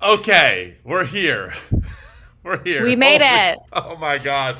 Okay, we're here. We're here. We made it. Oh my gosh.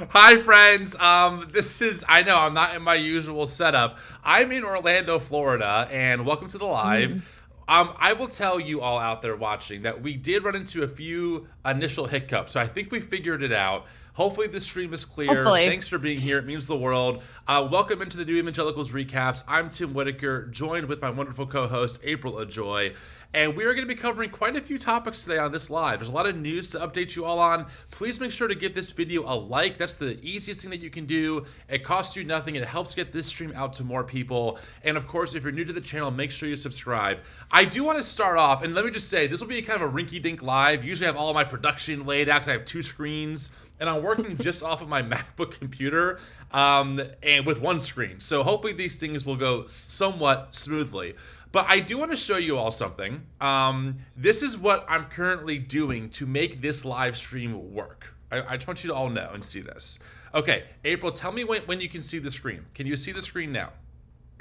Hi friends. I know I'm not in my usual setup. I'm in Orlando, Florida, and welcome to the live. Mm, I will tell you all out there watching that we did run into a few initial hiccups, so I think we figured it out. Hopefully this stream is clear. hopefully. Thanks for being here. It means the world. Welcome into the new Evangelicals recaps. I'm Tim Whitaker, joined with my wonderful co-host April Ajoy. And we are going to be covering quite a few topics today on this live. There's a lot of news to update you all on. Please make sure to give this video a like. That's the easiest thing that you can do. It costs you nothing. It helps get this stream out to more people. And of course, if you're new to the channel, make sure you subscribe. I do want to start off, and let me just say, this will be kind of a rinky-dink live. Usually I have all of my production laid out because I have two screens. And I'm working just off of my MacBook computer and with one screen. So hopefully these things will go somewhat smoothly. But I do want to show you all something. This is what I'm currently doing to make this live stream work. I just want you to all know and see this. Okay, April, tell me when you can see the screen. Can you see the screen now?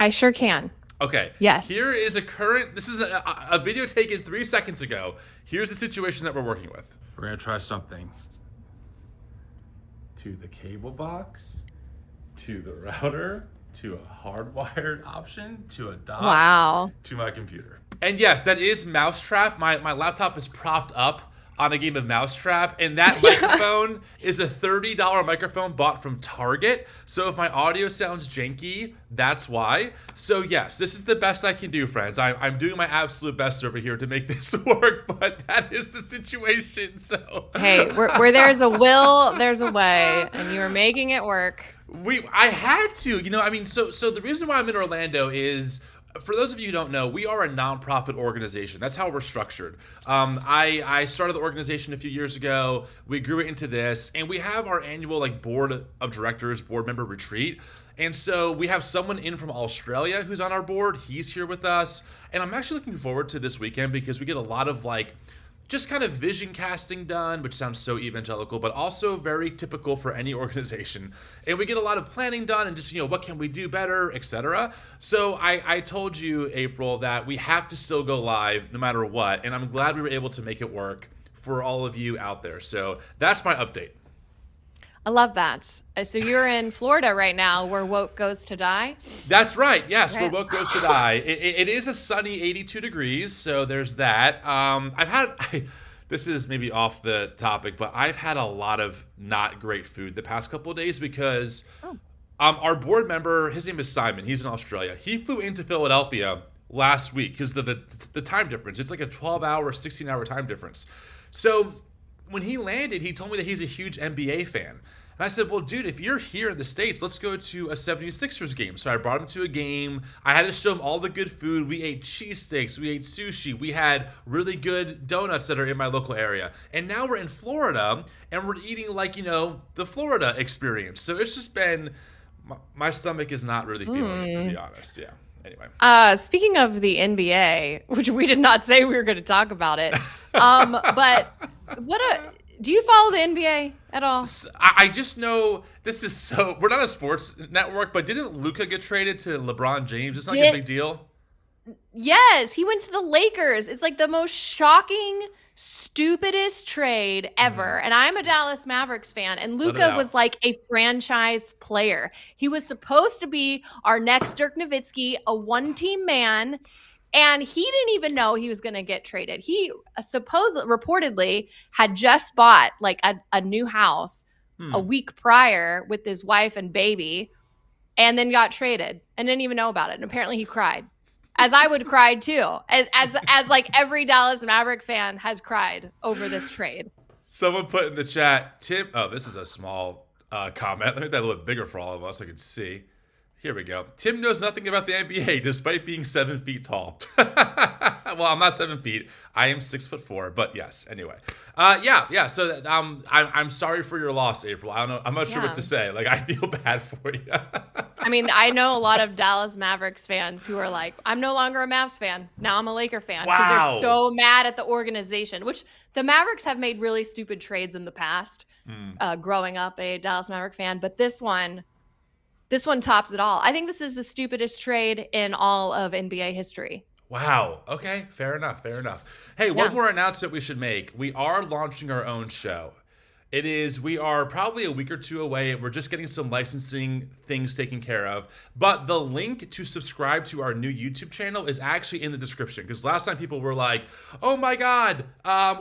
I sure can. Okay. Yes. Here is this is a video taken 3 seconds ago. Here's the situation that we're working with. We're going to try something. To the cable box, to the router, to a hardwired option, to a dock, Wow. to my computer. And yes, that is Mousetrap. My laptop is propped up on a game of Mousetrap, and that microphone is a $30 microphone bought from Target. So if my audio sounds janky, that's why. So yes, this is the best I can do, friends. I'm doing my absolute best over here to make this work, but that is the situation. So Hey, where there's a will, there's a way, and you are making it work. I had to, so the reason why I'm in Orlando is, for those of you who don't know, we are a nonprofit organization. That's how we're structured. I started the organization a few years ago. We grew it into this, and we have our annual board of directors, board member retreat. And so we have someone in from Australia who's on our board. He's here with us, and I'm actually looking forward to this weekend because we get a lot of just kind of vision casting done, which sounds so evangelical, but also very typical for any organization. And we get a lot of planning done and just, what can we do better, etc. So I told you, April, that we have to still go live no matter what. And I'm glad we were able to make it work for all of you out there. So that's my update. I love that. So you're in Florida right now, where woke goes to die. That's right. Yes, Right. where woke goes to die. It is a sunny 82 degrees, so there's that. This is maybe off the topic, but I've had a lot of not great food the past couple of days because our board member, his name is Simon. He's in Australia. He flew into Philadelphia last week because the time difference. It's like a 12-hour, 16-hour time difference. So when he landed, he told me that he's a huge NBA fan. And I said, well, dude, if you're here in the States, let's go to a 76ers game. So I brought him to a game. I had to show him all the good food. We ate cheesesteaks. We ate sushi. We had really good donuts that are in my local area. And now we're in Florida, and we're eating the Florida experience. So it's just been, my stomach is not really feeling it, to be honest. Yeah. Anyway. Speaking of the NBA, which we did not say we were going to talk about it, but do you follow the NBA at all? I just know this is we're not a sports network, but didn't Luka get traded to LeBron James? It's not a big deal. Yes, he went to the Lakers. It's like the most shocking, stupidest trade ever. And I'm a Dallas Mavericks fan, and Luka was like a franchise player. He was supposed to be our next Dirk Nowitzki, a one-team man. And he didn't even know he was going to get traded. He reportedly had just bought a new house a week prior with his wife and baby, and then got traded and didn't even know about it. And apparently he cried, as I would cry too, as every Dallas Maverick fan has cried over this trade. Someone put in the chat, Tim. Oh, this is a small comment. Let me make that a little bit bigger for all of us so I can see. Here we go. Tim knows nothing about the NBA despite being 7 feet tall. Well, I'm not 7 feet. I am 6'4", but yes. Anyway, yeah. So I'm sorry for your loss, April. I don't know. I'm not sure what to say. I feel bad for you. I mean, I know a lot of Dallas Mavericks fans who are like, I'm no longer a Mavs fan. Now I'm a Laker fan because they're so mad at the organization, which the Mavericks have made really stupid trades in the past. Growing up a Dallas Maverick fan, but this one tops it all. I think this is the stupidest trade in all of NBA history. Wow. Okay. Fair enough. Fair enough. Hey, one Yeah. more announcement we should make. We are launching our own show. We are probably a week or two away. We're just getting some licensing things taken care of. But the link to subscribe to our new YouTube channel is actually in the description. Because last time people were like, oh my God,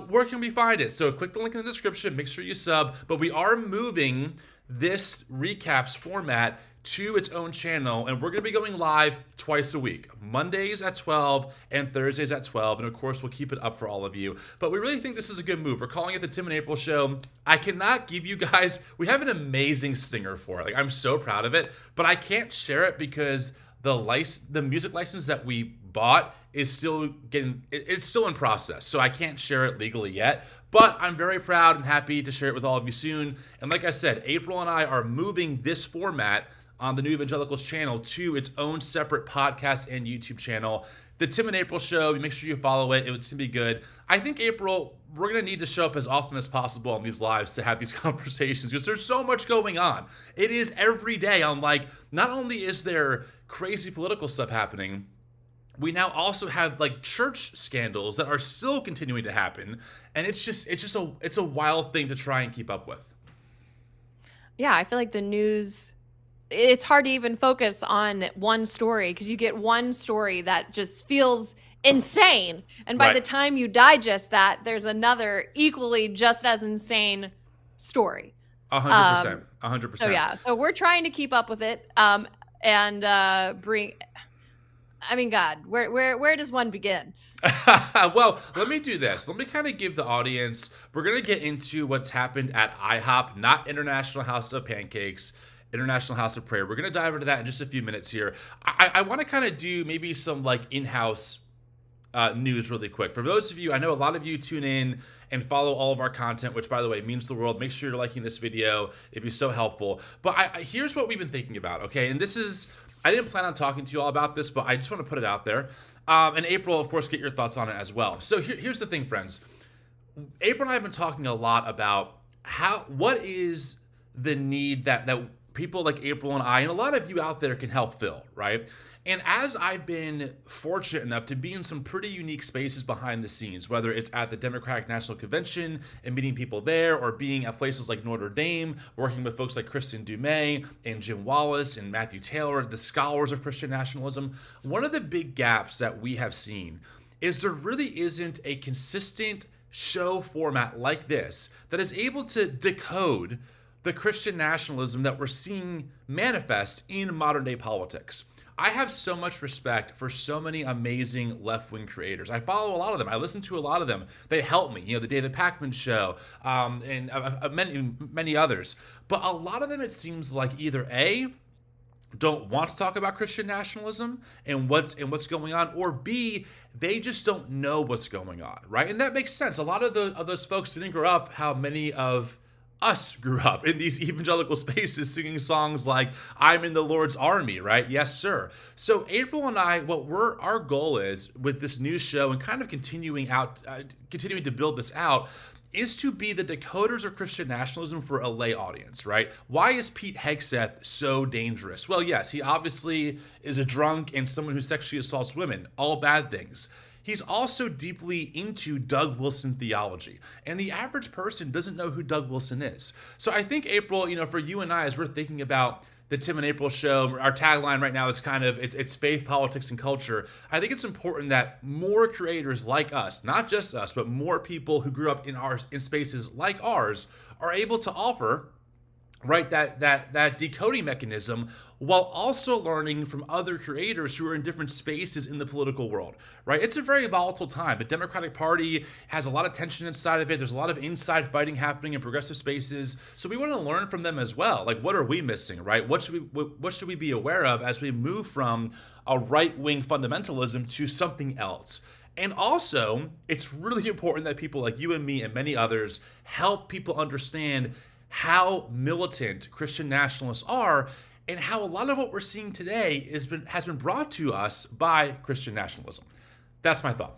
where can we find it? So click the link in the description, make sure you sub. But we are moving this recaps format to its own channel, and we're going to be going live twice a week, Mondays at 12 and Thursdays at 12, and of course we'll keep it up for all of you. But we really think this is a good move. We're calling it the Tim and April Show. I cannot give you guys, we have an amazing stinger for it. Like, I'm so proud of it, but I can't share it because the music license that we bought is still it's still in process, so I can't share it legally yet. But I'm very proud and happy to share it with all of you soon. And like I said, April and I are moving this format on the New Evangelicals channel to its own separate podcast and YouTube channel. The Tim and April Show, make sure you follow it. It's going to be good. I think, April, we're going to need to show up as often as possible on these lives to have these conversations because there's so much going on. It is every day. I'm like, not only is there crazy political stuff happening, we now also have like church scandals that are still continuing to happen. And it's a wild thing to try and keep up with. Yeah, I feel like the news, it's hard to even focus on one story because you get one story that just feels insane. And by the time you digest that, there's another equally just as insane story. 100%. 100%. So yeah, so we're trying to keep up with it and bring, I mean, God, where does one begin? Well, let me do this. Let me kind of give the audience, we're going to get into what's happened at IHOP, not International House of Pancakes, International House of Prayer. We're going to dive into that in just a few minutes here. I want to kind of do maybe some like in-house news really quick. For those of you, I know a lot of you tune in and follow all of our content, which by the way means the world. Make sure you're liking this video. It'd be so helpful. But here's what we've been thinking about, okay? And this is, I didn't plan on talking to you all about this, but I just want to put it out there. And April, of course, get your thoughts on it as well. So here's the thing, friends. April and I have been talking a lot about what is the need that people like April and I, and a lot of you out there can help fill, right? And as I've been fortunate enough to be in some pretty unique spaces behind the scenes, whether it's at the Democratic National Convention and meeting people there, or being at places like Notre Dame, working with folks like Christian Dumais and Jim Wallace and Matthew Taylor, the scholars of Christian nationalism, one of the big gaps that we have seen is there really isn't a consistent show format like this that is able to decode the Christian nationalism that we're seeing manifest in modern day politics. I have so much respect for so many amazing left-wing creators. I follow a lot of them. I listen to a lot of them. They help me. You know, the David Pakman Show, and many others. But a lot of them, it seems like either A, don't want to talk about Christian nationalism and what's going on, or B, they just don't know what's going on, right? And that makes sense. A lot of those folks didn't grow up how many of us grew up in these evangelical spaces singing songs like I'm in the Lord's army, right? Yes, sir. So April and I, our goal is with this new show and kind of continuing to build this out is to be the decoders of Christian nationalism for a lay audience, right? Why is Pete Hegseth so dangerous? Well, yes, he obviously is a drunk and someone who sexually assaults women, all bad things. He's also deeply into Doug Wilson theology, and the average person doesn't know who Doug Wilson is. So I think, April, for you and I, as we're thinking about the Tim and April Show, our tagline right now is kind of, it's faith, politics, and culture. I think it's important that more creators like us, not just us, but more people who grew up in spaces like ours are able to offer, right, that decoding mechanism while also learning from other creators who are in different spaces in the political world, right? It's a very volatile time. The Democratic Party has a lot of tension inside of it. There's a lot of inside fighting happening in progressive spaces. So we want to learn from them as well. Like, what are we missing, right? What should we be aware of as we move from a right-wing fundamentalism to something else? And also, it's really important that people like you and me and many others help people understand how militant Christian nationalists are and how a lot of what we're seeing today has been brought to us by Christian nationalism. That's my thought.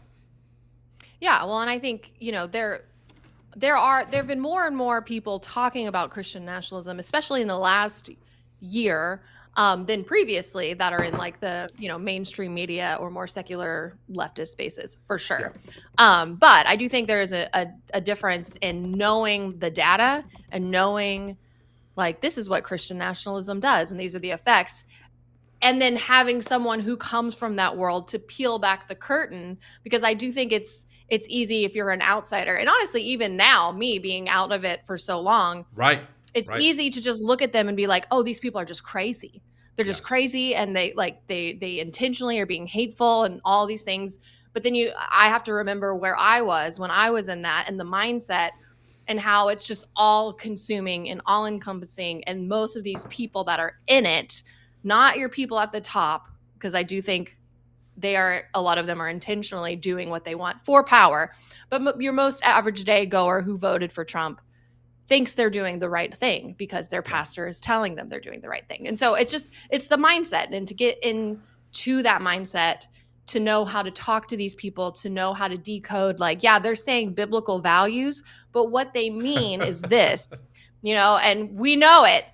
Yeah, well, and I think, there have been more and more people talking about Christian nationalism, especially in the last year. than previously that are in like the, mainstream media or more secular leftist spaces, for sure. But I do think there is a difference in knowing the data and knowing like this is what Christian nationalism does and these are the effects, and then having someone who comes from that world to peel back the curtain, because I do think it's easy if you're an outsider. And honestly, even now, me being out of it for so long, Right. it's easy to just look at them and be like, oh, these people are just crazy. They're just crazy, and they intentionally are being hateful and all these things. But then I have to remember where I was when I was in that, and the mindset, and how it's just all consuming and all encompassing. And most of these people that are in it, not your people at the top, because I do think a lot of them are intentionally doing what they want for power. But your most average day goer who voted for Trump thinks they're doing the right thing because their pastor is telling them they're doing the right thing. And so it's the mindset, and to get into that mindset, to know how to talk to these people, to know how to decode, like, yeah, they're saying biblical values, but what they mean is this, and we know it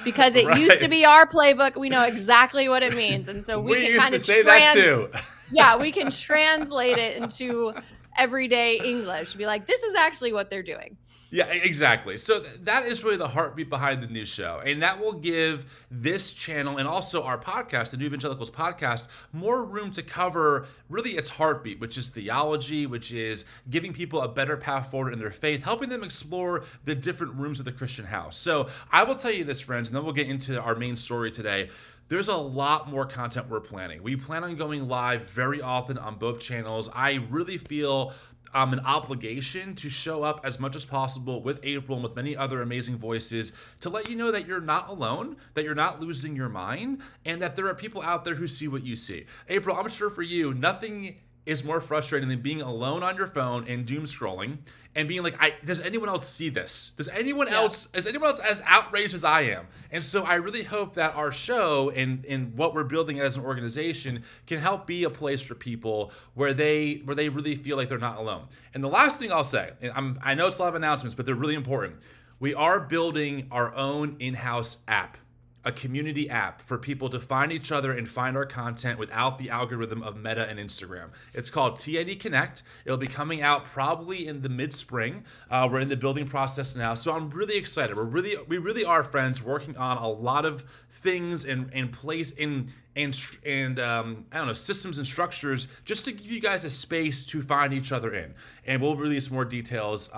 because it used to be our playbook. We know exactly what it means. And so we can kind of say that too. Yeah, we can translate it into everyday English. Be like, this is actually what they're doing. Yeah, exactly. So that is really the heartbeat behind the news show. And that will give this channel and also our podcast, the New Evangelicals podcast, more room to cover really its heartbeat, which is theology, which is giving people a better path forward in their faith, helping them explore the different rooms of the Christian house. So I will tell you this, friends, and then we'll get into our main story today. There's a lot more content we're planning. We plan on going live very often on both channels. I really feel an obligation to show up as much as possible with April and with many other amazing voices to let you know that you're not alone, that you're not losing your mind, and that there are people out there who see what you see. April, I'm sure for you, nothing is more frustrating than being alone on your phone and doom scrolling and being like, does anyone else see this? Is anyone else as outraged as I am? And so I really hope that our show and what we're building as an organization can help be a place for people where they really feel like they're not alone. And the last thing I'll say, and I know it's a lot of announcements, but they're really important. We are building our own in-house app. A community app for people to find each other and find our content without the algorithm of Meta and Instagram. It's called TNE Connect. It'll be coming out probably in the mid-spring. We're in the building process now, so I'm really excited. We really are, friends, working on a lot of things and systems and structures just to give you guys a space to find each other in. And we'll release more details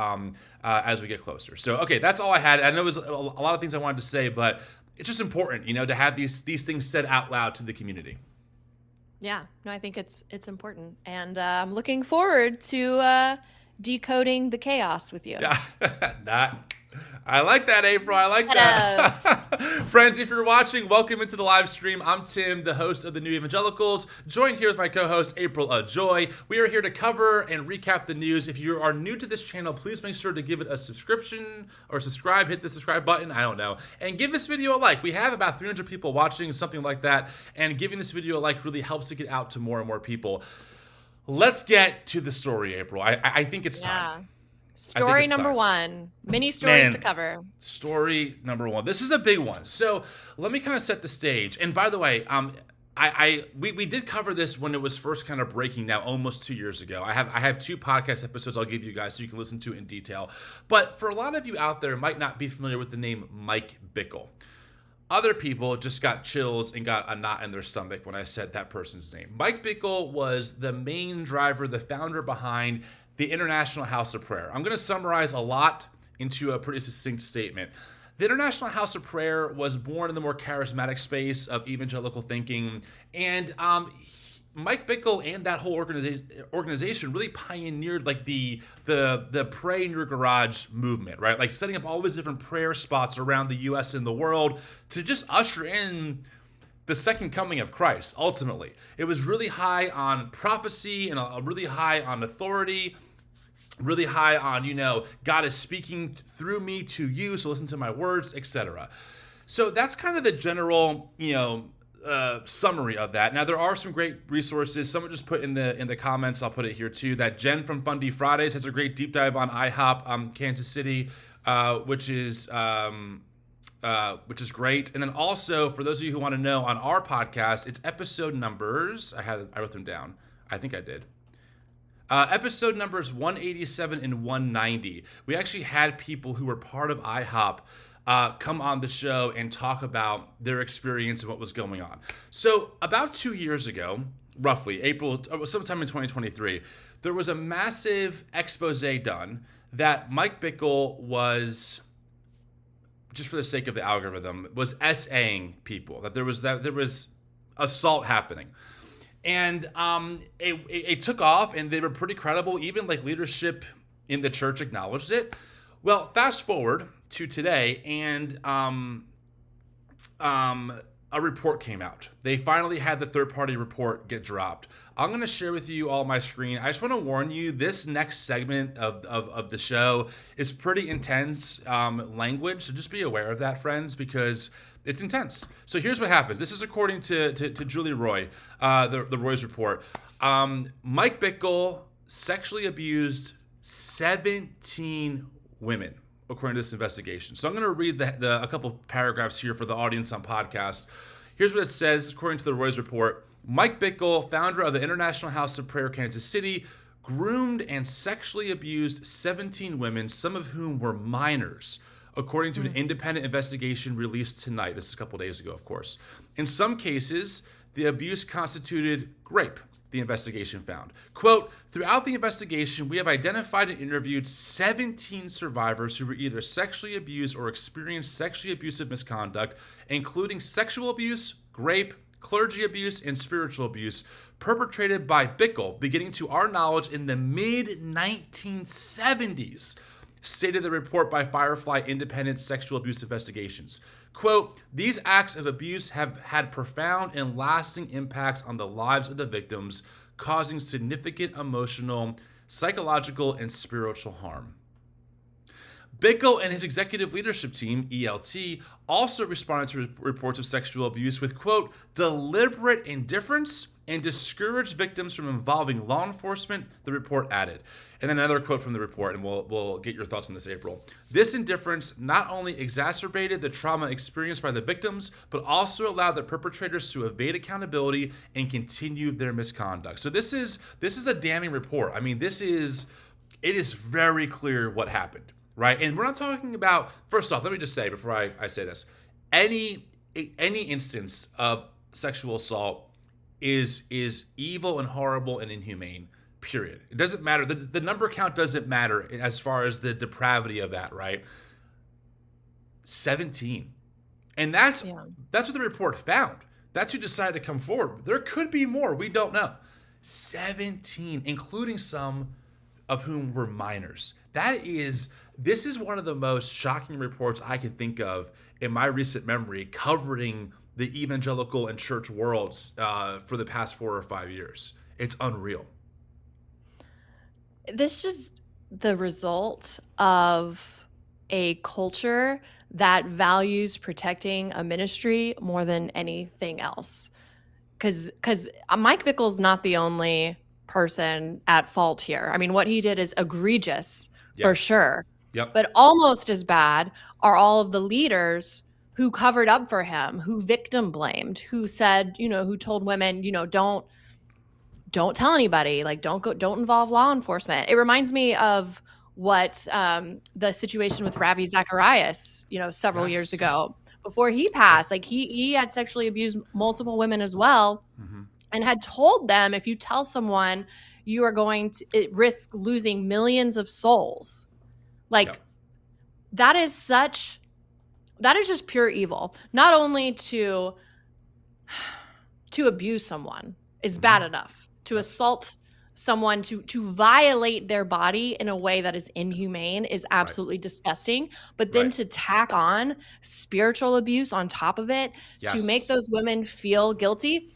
as we get closer. So, okay, that's all I had. I know there's a lot of things I wanted to say, but it's just important, to have these things said out loud to the community. Yeah, no, I think it's important, and I'm looking forward to decoding the chaos with you. Yeah, I like that, April. I like that. Friends, if you're watching, welcome into the live stream. I'm Tim, the host of the New Evangelicals, joined here with my co-host, April Joy. We are here to cover and recap the news. If you are new to this channel, please make sure to give it a subscription or subscribe, hit the subscribe button, I don't know, and give this video a like. We have about 300 people watching, something like that, and giving this video a like really helps to get out to more and more people. Let's get to the story, April. I think it's time. Story number one. Many stories to cover. Story number one. This is a big one. So let me kind of set the stage. And by the way, we did cover this when it was first kind of breaking now almost 2 years ago. I have 2 podcast episodes I'll give you guys so you can listen to it in detail. But for a lot of you out there might not be familiar with the name Mike Bickle. Other people just got chills and got a knot in their stomach when I said that person's name. Mike Bickle was the main driver, the founder behind the International House of Prayer. I'm going to summarize a lot into a pretty succinct statement. The International House of Prayer was born in the more charismatic space of evangelical thinking, and Mike Bickle and that whole organization really pioneered like the pray in your garage movement, right? Like setting up all these different prayer spots around the U.S. and the world to just usher in the second coming of Christ. Ultimately, it was really high on prophecy and really high on authority. Really high on, God is speaking through me to you, so listen to my words, etc. So that's kind of the general, summary of that. Now, there are some great resources. Someone just put in the comments, I'll put it here too, that Jen from Fundy Fridays has a great deep dive on IHOP, Kansas City, which is which is great. And then also, for those of you who want to know, on our podcast, it's episode numbers. I wrote them down. I think I did. Episode numbers 187 and 190. We actually had people who were part of IHOP come on the show and talk about their experience and what was going on. So about 2 years ago, roughly, sometime in 2023, there was a massive expose done that Mike Bickle was, just for the sake of the algorithm, was SAing people, that there was assault happening. And it took off, and they were pretty credible. Even like leadership in the church acknowledged it. Well, fast forward to today, and a report came out. They finally had the third-party report get dropped. I'm going to share with you all my screen. I just want to warn you, this next segment of the show is pretty intense language, so just be aware of that, friends, because it's intense. So here's what happens. This is according to Julie Roy, the Roy's report. Mike Bickle sexually abused 17 women, according to this investigation. So I'm going to read a couple paragraphs here for the audience on podcast. Here's what it says, according to the Roy's report. Mike Bickle, founder of the International House of Prayer Kansas City, groomed and sexually abused 17 women, some of whom were minors, according to an independent investigation released tonight. This is a couple days ago, of course. In some cases, the abuse constituted rape, the investigation found. Quote, throughout the investigation, we have identified and interviewed 17 survivors who were either sexually abused or experienced sexually abusive misconduct, including sexual abuse, rape, clergy abuse, and spiritual abuse perpetrated by Bickle, beginning to our knowledge in the mid-1970s, stated the report by Firefly Independent Sexual Abuse Investigations. Quote, these acts of abuse have had profound and lasting impacts on the lives of the victims, causing significant emotional, psychological, and spiritual harm. Bickle and his executive leadership team, ELT, also responded to reports of sexual abuse with, quote, deliberate indifference and discouraged victims from involving law enforcement, the report added. And then another quote from the report, and we'll get your thoughts on this, April. This indifference not only exacerbated the trauma experienced by the victims, but also allowed the perpetrators to evade accountability and continue their misconduct. So this is a damning report. I mean, it is very clear what happened. Right, and we're not talking about, first off, let me just say before I say this, any instance of sexual assault is evil and horrible and inhumane, period. It doesn't matter. The number count doesn't matter as far as the depravity of that, right? 17. And that's what the report found. That's who decided to come forward. There could be more. We don't know. 17, including some of whom were minors. This is one of the most shocking reports I can think of in my recent memory covering the evangelical and church worlds for the past 4 or 5 years. It's unreal. This is the result of a culture that values protecting a ministry more than anything else. Because Mike Bickle's not the only person at fault here. I mean, what he did is egregious, for sure. Yep. But almost as bad are all of the leaders who covered up for him, who victim blamed, who said, who told women, don't tell anybody, like don't involve law enforcement. It reminds me of what the situation with Ravi Zacharias, several years ago before he passed. Like he had sexually abused multiple women as well, and had told them, if you tell someone, you are going to risk losing millions of souls. Like that is just pure evil. Not only to abuse someone is bad enough, to assault someone, to violate their body in a way that is inhumane is absolutely disgusting. But then to tack on spiritual abuse on top of it, to make those women feel guilty.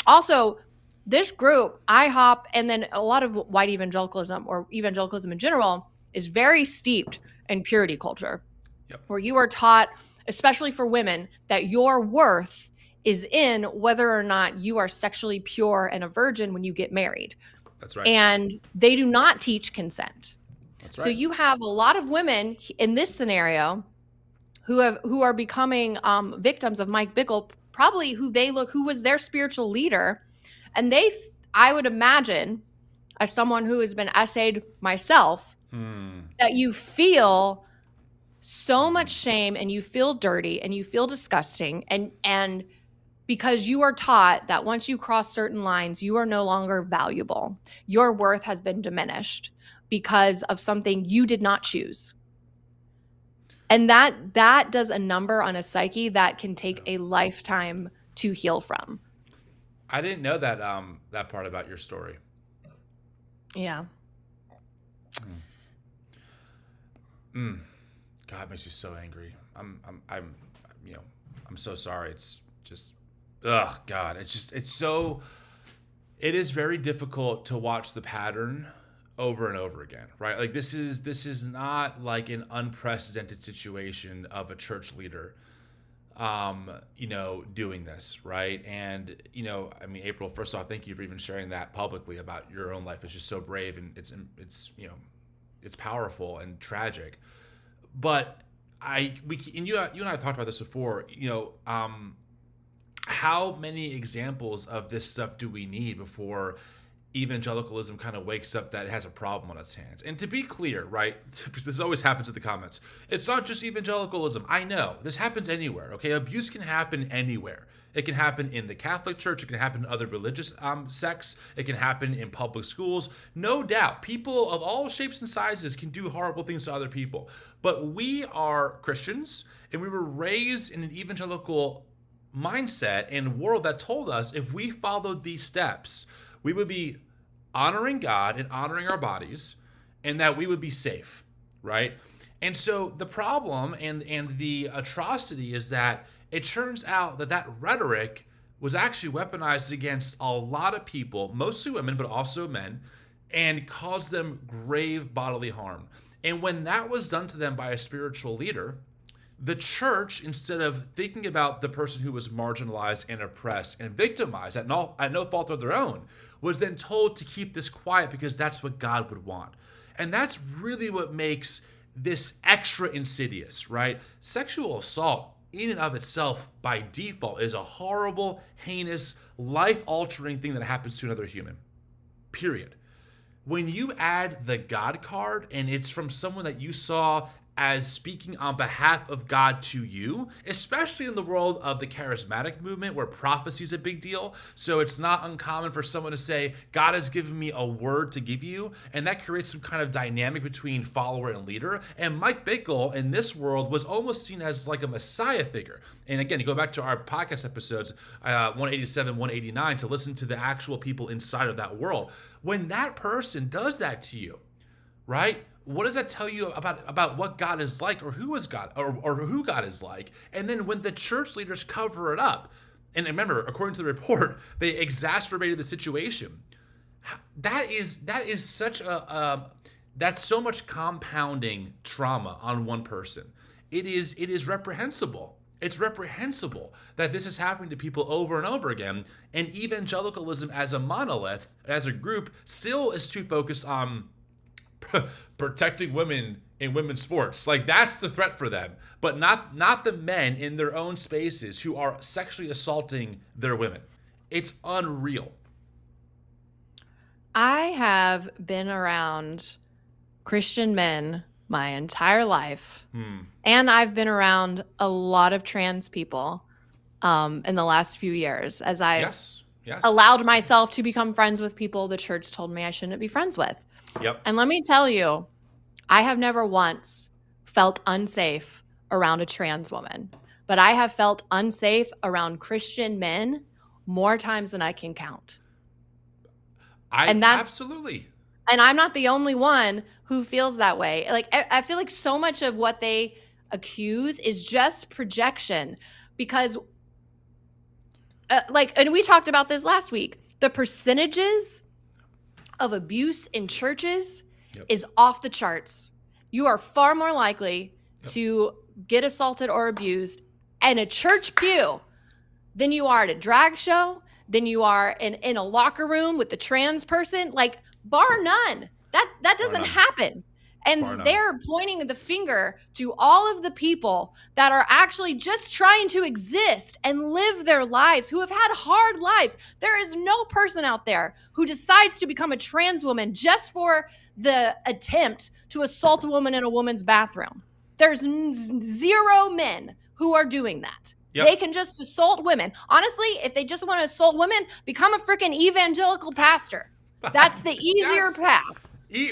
Also, this group, IHOP, and then a lot of white evangelicalism or evangelicalism in general is very steeped in purity culture, where you are taught, especially for women, that your worth is in whether or not you are sexually pure and a virgin when you get married. That's right. And they do not teach consent. That's right. So you have a lot of women in this scenario who are becoming victims of Mike Bickle, probably who was their spiritual leader. And I would imagine, as someone who has been essayed myself, that you feel so much shame and you feel dirty and you feel disgusting. And because you are taught that once you cross certain lines, you are no longer valuable. Your worth has been diminished because of something you did not choose. And that does a number on a psyche that can take a lifetime to heal from. I didn't know that that part about your story. Yeah. God, it makes me so angry. I'm so sorry. It's just, God, it is very difficult to watch the pattern over and over again, right? Like this is not like an unprecedented situation of a church leader, doing this, right? And, April, first off, thank you for even sharing that publicly about your own life. It's just so brave, and it's powerful and tragic. But you and I have talked about this before, how many examples of this stuff do we need before evangelicalism kind of wakes up that it has a problem on its hands? And to be clear, right, because this always happens in the comments, it's not just evangelicalism. I know this happens anywhere. Okay, abuse can happen anywhere. It can happen in the Catholic Church. It can happen in other religious sects. It can happen in public schools. No doubt, people of all shapes and sizes can do horrible things to other people. But we are Christians, and we were raised in an evangelical mindset and world that told us if we followed these steps, we would be honoring God and honoring our bodies, and that we would be safe, right? And so the problem and the atrocity is that it turns out that rhetoric was actually weaponized against a lot of people, mostly women, but also men, and caused them grave bodily harm. And when that was done to them by a spiritual leader, the church, instead of thinking about the person who was marginalized and oppressed and victimized at no fault of their own, was then told to keep this quiet because that's what God would want. And that's really what makes this extra insidious, right? Sexual assault in and of itself by default is a horrible, heinous, life-altering thing that happens to another human, period. When you add the God card and it's from someone that you saw as speaking on behalf of God to you, especially in the world of the charismatic movement where prophecy is a big deal. So it's not uncommon for someone to say, God has given me a word to give you. And that creates some kind of dynamic between follower and leader. And Mike Bickle in this world was almost seen as like a Messiah figure. And again, you go back to our podcast episodes, 187, 189, to listen to the actual people inside of that world. When that person does that to you, right? What does that tell you about what God is like, or who is God, or who God is like? And then when the church leaders cover it up, and remember, according to the report, they exacerbated the situation. That is such that's so much compounding trauma on one person. It is reprehensible. It's reprehensible that this is happening to people over and over again. And evangelicalism as a monolith, as a group, still is too focused on protecting women in women's sports. Like that's the threat for them, but not the men in their own spaces who are sexually assaulting their women. It's unreal. I have been around Christian men my entire life. And I've been around a lot of trans people in the last few years as I've allowed myself to become friends with people the church told me I shouldn't be friends with. Yep. And let me tell you, I have never once felt unsafe around a trans woman, but I have felt unsafe around Christian men more times than I can count. Absolutely. And I'm not the only one who feels that way. Like, I feel like so much of what they accuse is just projection because, and we talked about this last week, the percentages of abuse in churches is off the charts. You are far more likely to get assaulted or abused in a church pew than you are at a drag show, than you are in a locker room with the trans person. Like, bar none. That doesn't happen. And they're pointing the finger to all of the people that are actually just trying to exist and live their lives, who have had hard lives. There is no person out there who decides to become a trans woman just for the attempt to assault a woman in a woman's bathroom. There's zero men who are doing that. Yep. They can just assault women. Honestly, if they just want to assault women, become a freaking evangelical pastor. That's the easier path.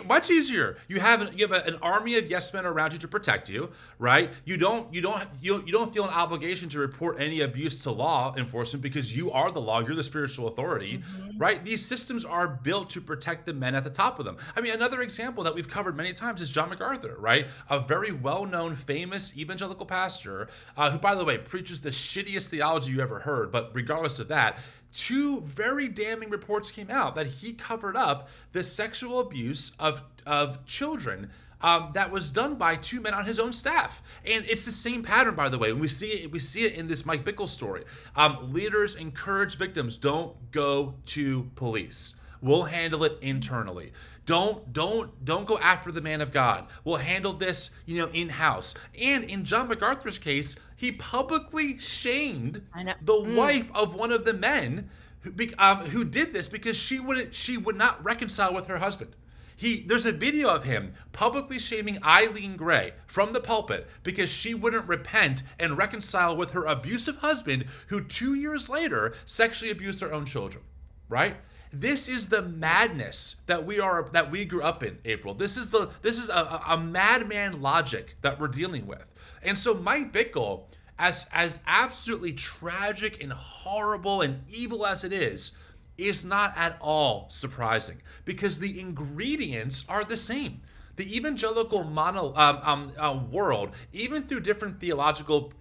Much easier. You have an army of yes men around you to protect you, right? You don't feel an obligation to report any abuse to law enforcement because you are the law. You're the spiritual authority, right? These systems are built to protect the men at the top of them. I mean, another example that we've covered many times is John MacArthur, right? A very well-known, famous evangelical pastor who, by the way, preaches the shittiest theology you ever heard. But regardless of that, 2 very damning reports came out that he covered up the sexual abuse of children that was done by 2 men on his own staff. And it's the same pattern, by the way. We see it in this Mike Bickle story. Leaders encourage victims, don't go to police. We'll handle it internally. Don't go after the man of God. We'll handle this, in-house. And in John MacArthur's case, he publicly shamed the wife of one of the men who did this because she would not reconcile with her husband. There's a video of him publicly shaming Eileen Gray from the pulpit because she wouldn't repent and reconcile with her abusive husband, who 2 years later sexually abused her own children. Right? This is the madness that we grew up in, April. This is a madman logic that we're dealing with. And so Mike Bickle, as absolutely tragic and horrible and evil as it is not at all surprising because the ingredients are the same. The evangelical world, even through different theological,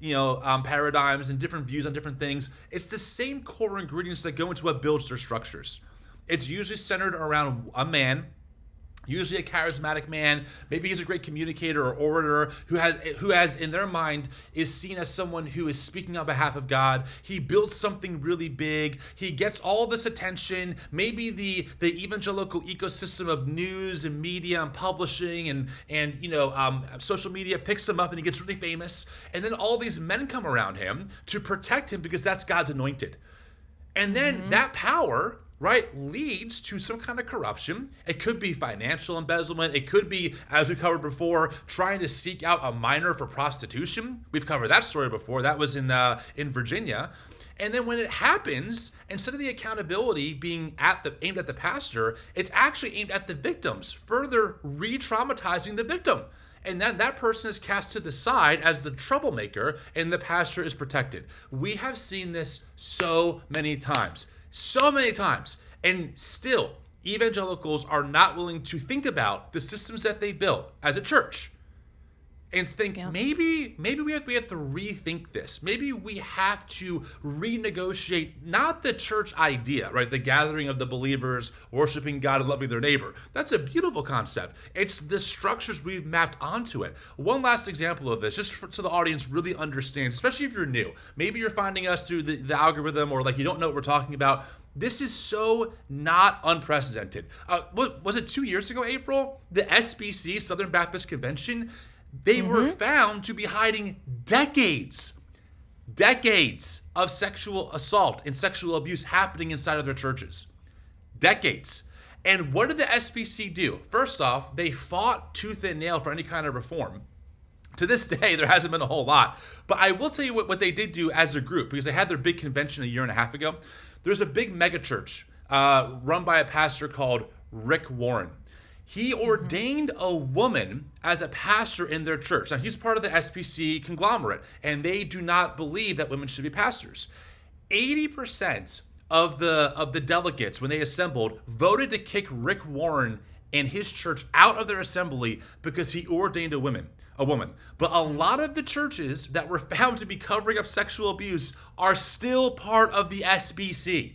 paradigms and different views on different things, it's the same core ingredients that go into what builds their structures. It's usually centered around a man, usually a charismatic man. Maybe he's a great communicator or orator who has in their mind is seen as someone who is speaking on behalf of God. He builds something really big. He gets all this attention. Maybe the evangelical ecosystem of news and media and publishing and social media picks him up and he gets really famous. And then all these men come around him to protect him because that's God's anointed. And then that power, right, leads to some kind of corruption. It could be financial embezzlement. It could be, as we covered before, trying to seek out a minor for prostitution. We've covered that story before. That was in Virginia. And then when it happens, instead of the accountability being aimed at the pastor, it's actually aimed at the victims, further re-traumatizing the victim. And then that person is cast to the side as the troublemaker, and the pastor is protected. We have seen this so many times. And still, evangelicals are not willing to think about the systems that they built as a church and think, maybe we have to rethink this. Maybe we have to renegotiate not the church idea, right? The gathering of the believers, worshiping God and loving their neighbor. That's a beautiful concept. It's the structures we've mapped onto it. One last example of this, so the audience really understands, especially if you're new. Maybe you're finding us through the algorithm or you don't know what we're talking about. This is so not unprecedented. Was it 2 years ago, April? The SBC, Southern Baptist Convention, they were found to be hiding decades of sexual assault and sexual abuse happening inside of their churches. Decades. And what did the SBC do? First off, they fought tooth and nail for any kind of reform. To this day, there hasn't been a whole lot. But I will tell you what they did do as a group, because they had their big convention a year and a half ago. There's a big megachurch run by a pastor called Rick Warren. He ordained a woman as a pastor in their church. Now, he's part of the SBC conglomerate, and they do not believe that women should be pastors. 80% of the delegates, when they assembled, voted to kick Rick Warren and his church out of their assembly because he ordained a woman. But a lot of the churches that were found to be covering up sexual abuse are still part of the SBC.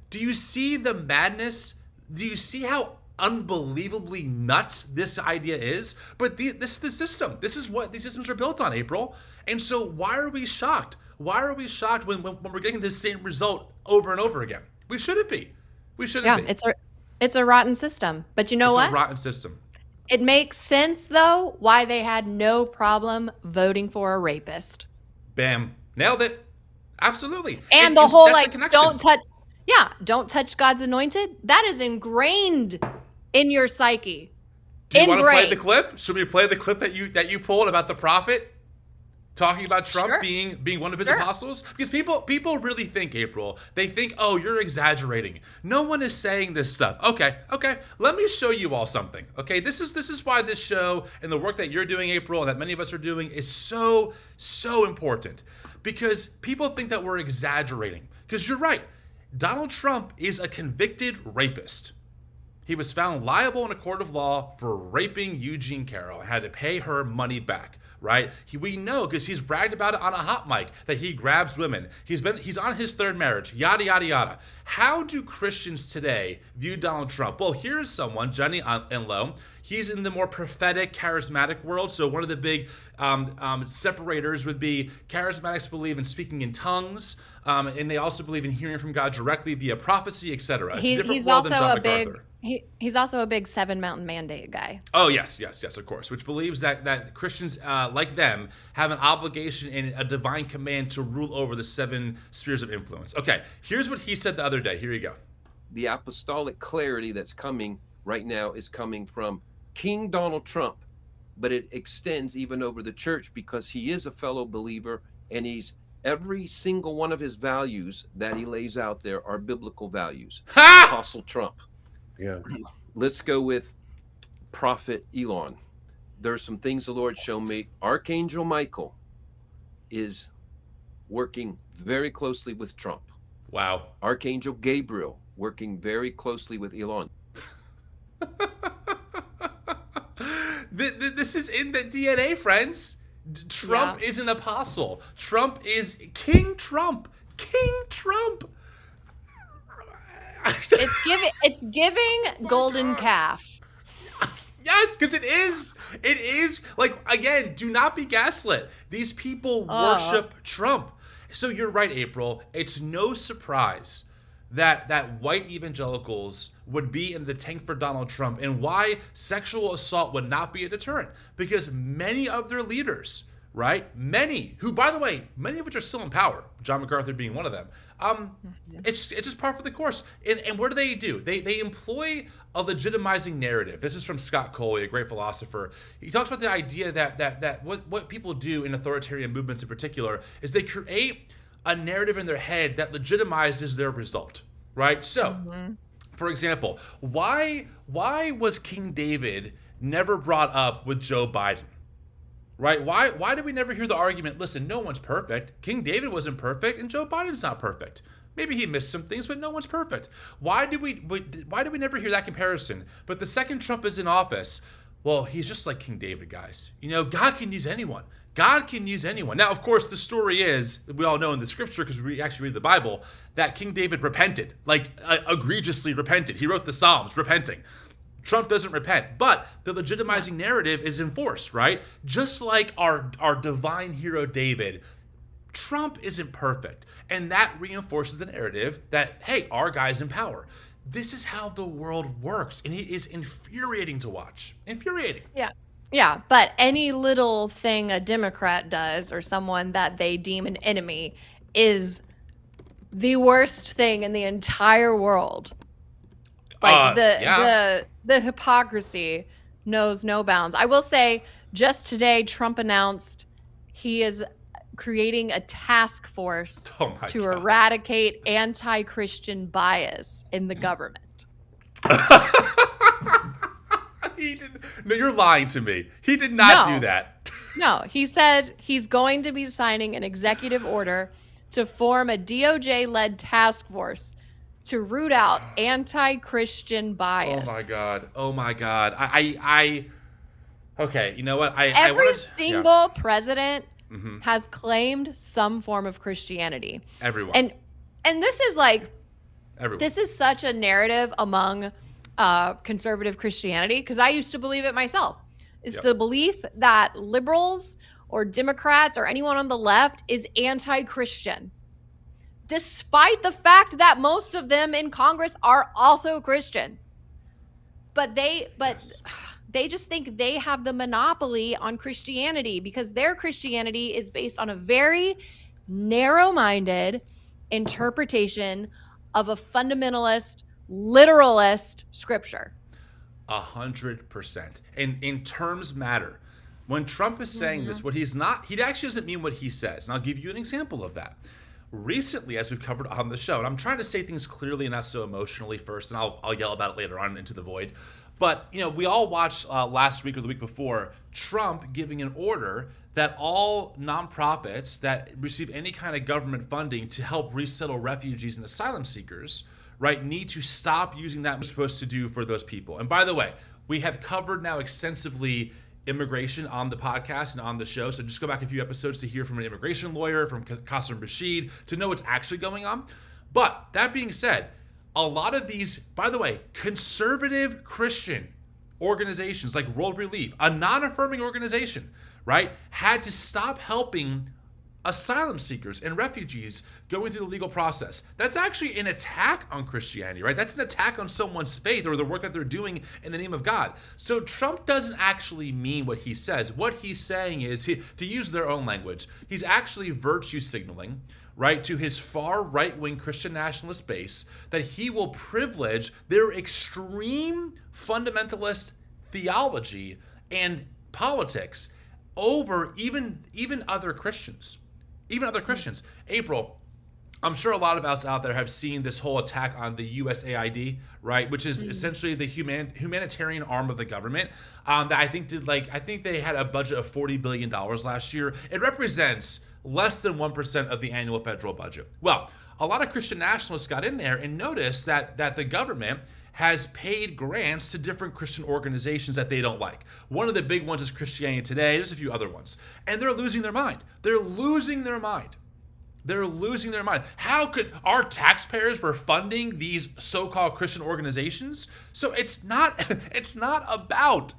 Do you see the madness? Do you see how unbelievably nuts this idea is? But this is the system. This is what these systems are built on, April. And so why are we shocked? Why are we shocked when we're getting this same result over and over again? We shouldn't be. We shouldn't be. It's a rotten system. But you know what? It's a rotten system. It makes sense, though, why they had no problem voting for a rapist. Bam. Nailed it. Absolutely. And the whole, like, don't touch God's anointed. That is ingrained in your psyche. Do you want to play the clip? Should we play the clip that you pulled about the prophet talking about Trump being one of his apostles? Because people really think, April, they think, oh, you're exaggerating. No one is saying this stuff. Okay. Let me show you all something. Okay, this is why this show and the work that you're doing, April, and that many of us are doing is so important. Because people think that we're exaggerating. Because you're right. Donald Trump is a convicted rapist. He was found liable in a court of law for raping Eugene Carroll and had to pay her money back, right? We know because he's bragged about it on a hot mic that he grabs women. He's on his third marriage, yada, yada, yada. How do Christians today view Donald Trump? Well, here's someone, Johnny Enlow. He's in the more prophetic, charismatic world. So one of the big separators would be charismatics believe in speaking in tongues, and they also believe in hearing from God directly via prophecy, etc. It's a different world than John MacArthur. He's also a big Seven Mountain Mandate guy. Oh, yes, of course, which believes that Christians like them have an obligation and a divine command to rule over the 7 spheres of influence. Okay, here's what he said the other day. Here you go. The apostolic clarity that's coming right now is coming from King Donald Trump, but it extends even over the church because he is a fellow believer, and every single one of his values that he lays out there are biblical values. Apostle Trump. Yeah. Let's go with Prophet Elon. There are some things the Lord showed me. Archangel Michael is working very closely with Trump. Wow. Archangel Gabriel working very closely with Elon. This is in the DNA, friends. Trump is an apostle. Trump is King Trump. King Trump. It's giving golden calf. Yes, because it is. It is. Like, again, do not be gaslit. These people worship Trump. So you're right, April. It's no surprise that white evangelicals would be in the tank for Donald Trump, and why sexual assault would not be a deterrent. Because many of their leaders, right? Many, who, by the way, many of which are still in power, John MacArthur being one of them, it's just par for the course. And what do? They employ a legitimizing narrative. This is from Scott Coley, a great philosopher. He talks about the idea that what people do in authoritarian movements in particular is they create a narrative in their head that legitimizes their result, right? So, for example, why was King David never brought up with Joe Biden? Right? Why did we never hear the argument, listen, no one's perfect. King David wasn't perfect, and Joe Biden's not perfect. Maybe he missed some things, but no one's perfect. Why did we never hear that comparison? But the second Trump is in office, well, he's just like King David, guys. You know, God can use anyone. God can use anyone. Now, of course, the story is, we all know in the scripture, because we actually read the Bible, that King David repented, like egregiously repented. He wrote the Psalms repenting. Trump doesn't repent, but the legitimizing narrative is enforced, right? Just like our divine hero David, Trump isn't perfect. And that reinforces the narrative that, hey, our guy's in power. This is how the world works, and it is infuriating to watch. Infuriating. Yeah, but any little thing a Democrat does or someone that they deem an enemy is the worst thing in the entire world. Like the hypocrisy knows no bounds. I will say, just today, Trump announced he is creating a task force to eradicate anti-Christian bias in the government. No, you're lying to me. He did not do that. No, he said he's going to be signing an executive order to form a DOJ-led task force to root out anti-Christian bias. Oh my God. Okay, you know what? Every single president has claimed some form of Christianity. Everyone. And this is like, everyone. This is such a narrative among conservative Christianity, because I used to believe it myself. It's the belief that liberals or Democrats or anyone on the left is anti-Christian, despite the fact that most of them in Congress are also Christian. but they just think they have the monopoly on Christianity because their Christianity is based on a very narrow-minded interpretation of a fundamentalist, literalist scripture. 100%. And in terms matter. When Trump is saying this, what he's not, he actually doesn't mean what he says. And I'll give you an example of that. Recently, as we've covered on the show, and I'm trying to say things clearly and not so emotionally first, and I'll yell about it later on into the void. But, we all watched last week or the week before Trump giving an order that all nonprofits that receive any kind of government funding to help resettle refugees and asylum seekers, right, need to stop using that we're supposed to do for those people. And by the way, we have covered now extensively immigration on the podcast and on the show. So just go back a few episodes to hear from an immigration lawyer, from Qasem Rashid, to know what's actually going on. But that being said, a lot of these, by the way, conservative Christian organizations like World Relief, a non-affirming organization, right, had to stop helping asylum seekers and refugees going through the legal process. That's actually an attack on Christianity, right? That's an attack on someone's faith or the work that they're doing in the name of God. So Trump doesn't actually mean what he says. What he's saying is, to use their own language, he's actually virtue signaling, right, to his far right-wing Christian nationalist base that he will privilege their extreme fundamentalist theology and politics over even other Christians. Even other Christians. April, I'm sure a lot of us out there have seen this whole attack on the USAID, right, which is essentially the humanitarian arm of the government that I think they had a budget of $40 billion last year. It represents less than 1% of the annual federal budget. Well, a lot of Christian nationalists got in there and noticed that the government has paid grants to different Christian organizations that they don't like. One of the big ones is Christianity Today. There's a few other ones. And they're losing their mind. They're losing their mind. How could our taxpayers were funding these so-called Christian organizations? So it's not about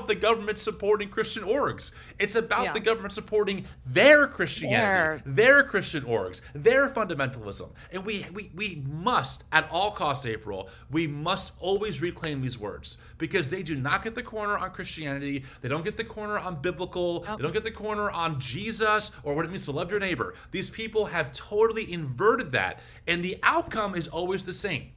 the government supporting Christian orgs. It's about the government supporting their Christianity, their Christian orgs, their fundamentalism. And we must, at all costs, April, we must always reclaim these words because they do not get the corner on Christianity. They don't get the corner on biblical. They don't get the corner on Jesus or what it means to love your neighbor. These people have totally inverted that, and the outcome is always the same.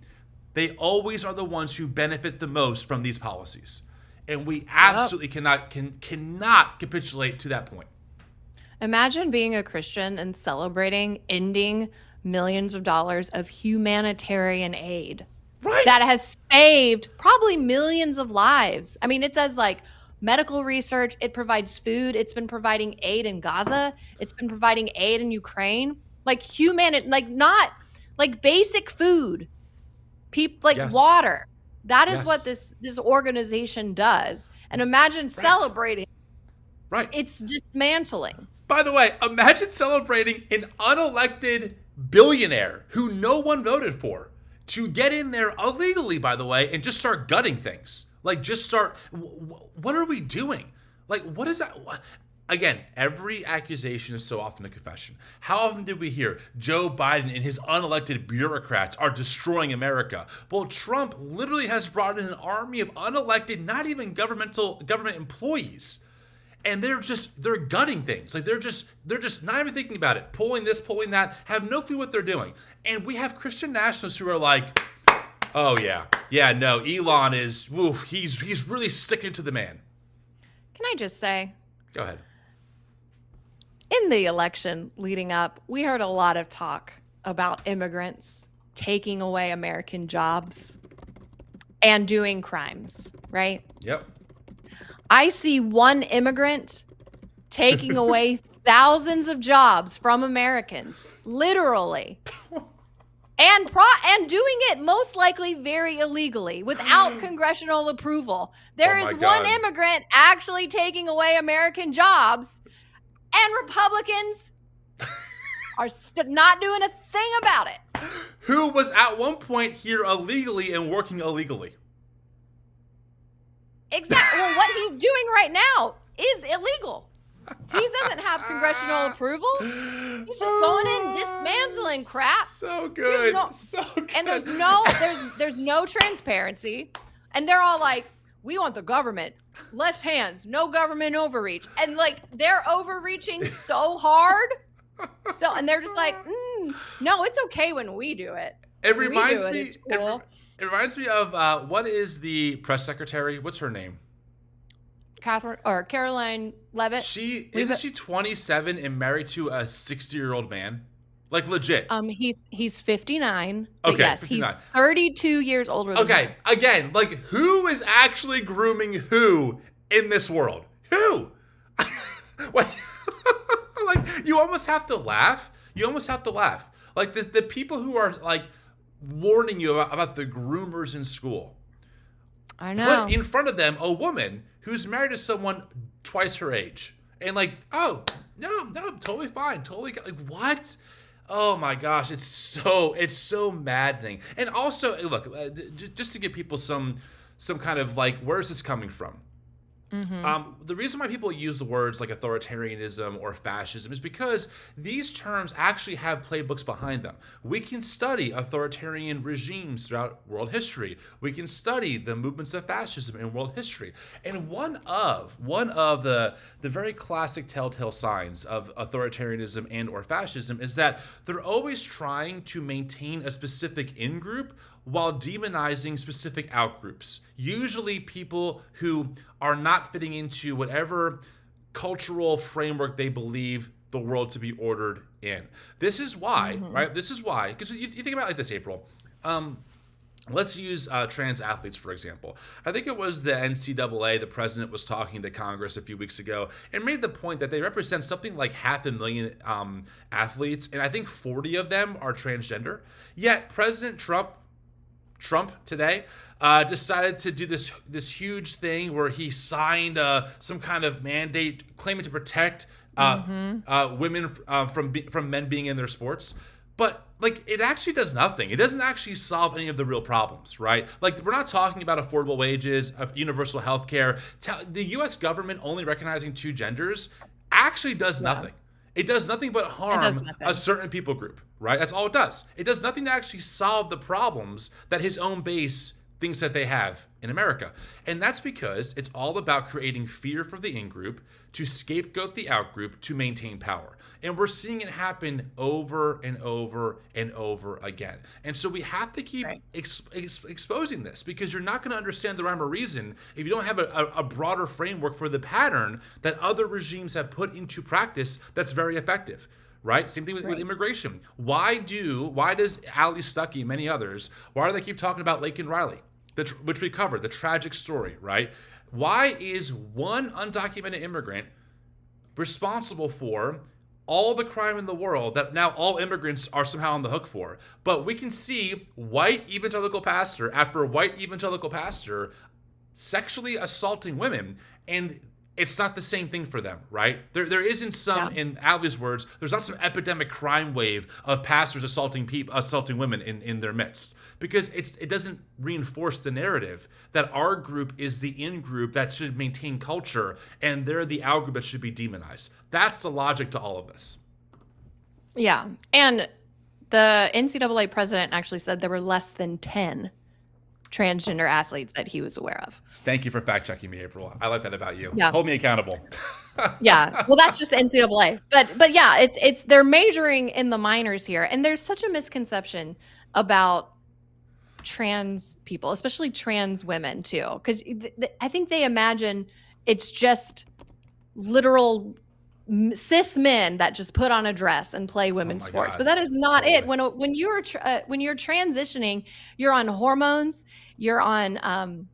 They always are the ones who benefit the most from these policies. And we absolutely cannot capitulate to that point. Imagine being a Christian and celebrating ending millions of dollars of humanitarian aid. Right. That has saved probably millions of lives. I mean, it does medical research. It provides food. It's been providing aid in Gaza. It's been providing aid in Ukraine. Not basic food. Water. That is what this organization does. And imagine celebrating. Right. It's dismantling. By the way, imagine celebrating an unelected billionaire who no one voted for to get in there illegally, by the way, and just start gutting things. What are we doing? What is that? Again, every accusation is so often a confession. How often did we hear Joe Biden and his unelected bureaucrats are destroying America? Well, Trump literally has brought in an army of unelected, not even government employees. And they're gutting things. They're just not even thinking about it. Pulling this, pulling that, have no clue what they're doing. And we have Christian nationalists who are like, oh yeah, no, Elon is, he's really sticking to the man. Can I just say? Go ahead. In the election leading up, we heard a lot of talk about immigrants taking away American jobs and doing crimes, right? Yep. I see one immigrant taking away thousands of jobs from Americans, literally. And doing it most likely very illegally without congressional approval. There is one immigrant actually taking away American jobs, and Republicans are not doing a thing about it. Who was at one point here illegally and working illegally. Exactly. Well, what he's doing right now is illegal. He doesn't have congressional approval. He's just going in dismantling crap. So good. And there's no transparency. And they're all like, we want the government, less hands, no government overreach. And like, they're overreaching so hard. So, and they're just like, no, it's okay when we do it. It reminds me. Cool. It reminds me of what is the press secretary? What's her name? Caroline Leavitt. Isn't she 27 and married to a 60-year-old man? Like legit. He's 59. Okay, yes, 59. He's 32 years older than her. Again, like who is actually grooming who in this world? Who? Like, you almost have to laugh. Like the people who are like warning you about the groomers in school. I know. Put in front of them a woman who's married to someone twice her age. And like, oh, no, totally fine. Totally, like, what? Oh my gosh, it's so maddening. And also, look, just to give people some kind of like, where is this coming from? Mm-hmm. The reason why people use the words like authoritarianism or fascism is because these terms actually have playbooks behind them. We can study authoritarian regimes throughout world history. We can study the movements of fascism in world history. And one of the very classic telltale signs of authoritarianism and or fascism is that they're always trying to maintain a specific in-group while demonizing specific out-groups. Usually people who are not fitting into whatever cultural framework they believe the world to be ordered in. This is why, right? This is why, because you think about it like this, April. Let's use trans athletes, for example. I think it was the NCAA, the president was talking to Congress a few weeks ago and made the point that they represent something like 500,000 athletes, and I think 40 of them are transgender. Yet President Trump today decided to do this huge thing where he signed some kind of mandate claiming to protect women from men being in their sports. But like, it actually does nothing. It doesn't actually solve any of the real problems, right? Like, we're not talking about affordable wages, universal health care. The U.S. government only recognizing two genders actually does nothing. It does nothing but harm a certain people group, right? That's all it does. It does nothing to actually solve the problems that his own base thinks that they have in America. And that's because it's all about creating fear for the in-group to scapegoat the out-group to maintain power. And we're seeing it happen over and over and over again. And so we have to keep exposing this, because you're not going to understand the rhyme or reason if you don't have a broader framework for the pattern that other regimes have put into practice that's very effective. Right? Same thing with immigration. Why does Ali Stuckey and many others, why do they keep talking about Laken Riley, which we covered, the tragic story, right? Why is one undocumented immigrant responsible for all the crime in the world that now all immigrants are somehow on the hook for? But we can see white evangelical pastor after white evangelical pastor sexually assaulting women, and it's not the same thing for them, right? There isn't some, in Ali's words, there's not some epidemic crime wave of pastors assaulting women in their midst, because it doesn't reinforce the narrative that our group is the in-group that should maintain culture and they're the out-group that should be demonized. That's the logic to all of this. Yeah, and the NCAA president actually said there were less than 10 transgender athletes that he was aware of. Thank you for fact checking me, April. I like that about you. Yeah. Hold me accountable. Yeah. Well, that's just the NCAA. But yeah, it's they're majoring in the minors here. And there's such a misconception about trans people, especially trans women too. Because I think they imagine it's just literal cis men that just put on a dress and play women's sports. But that is not it. When you're transitioning, you're on hormones, you're on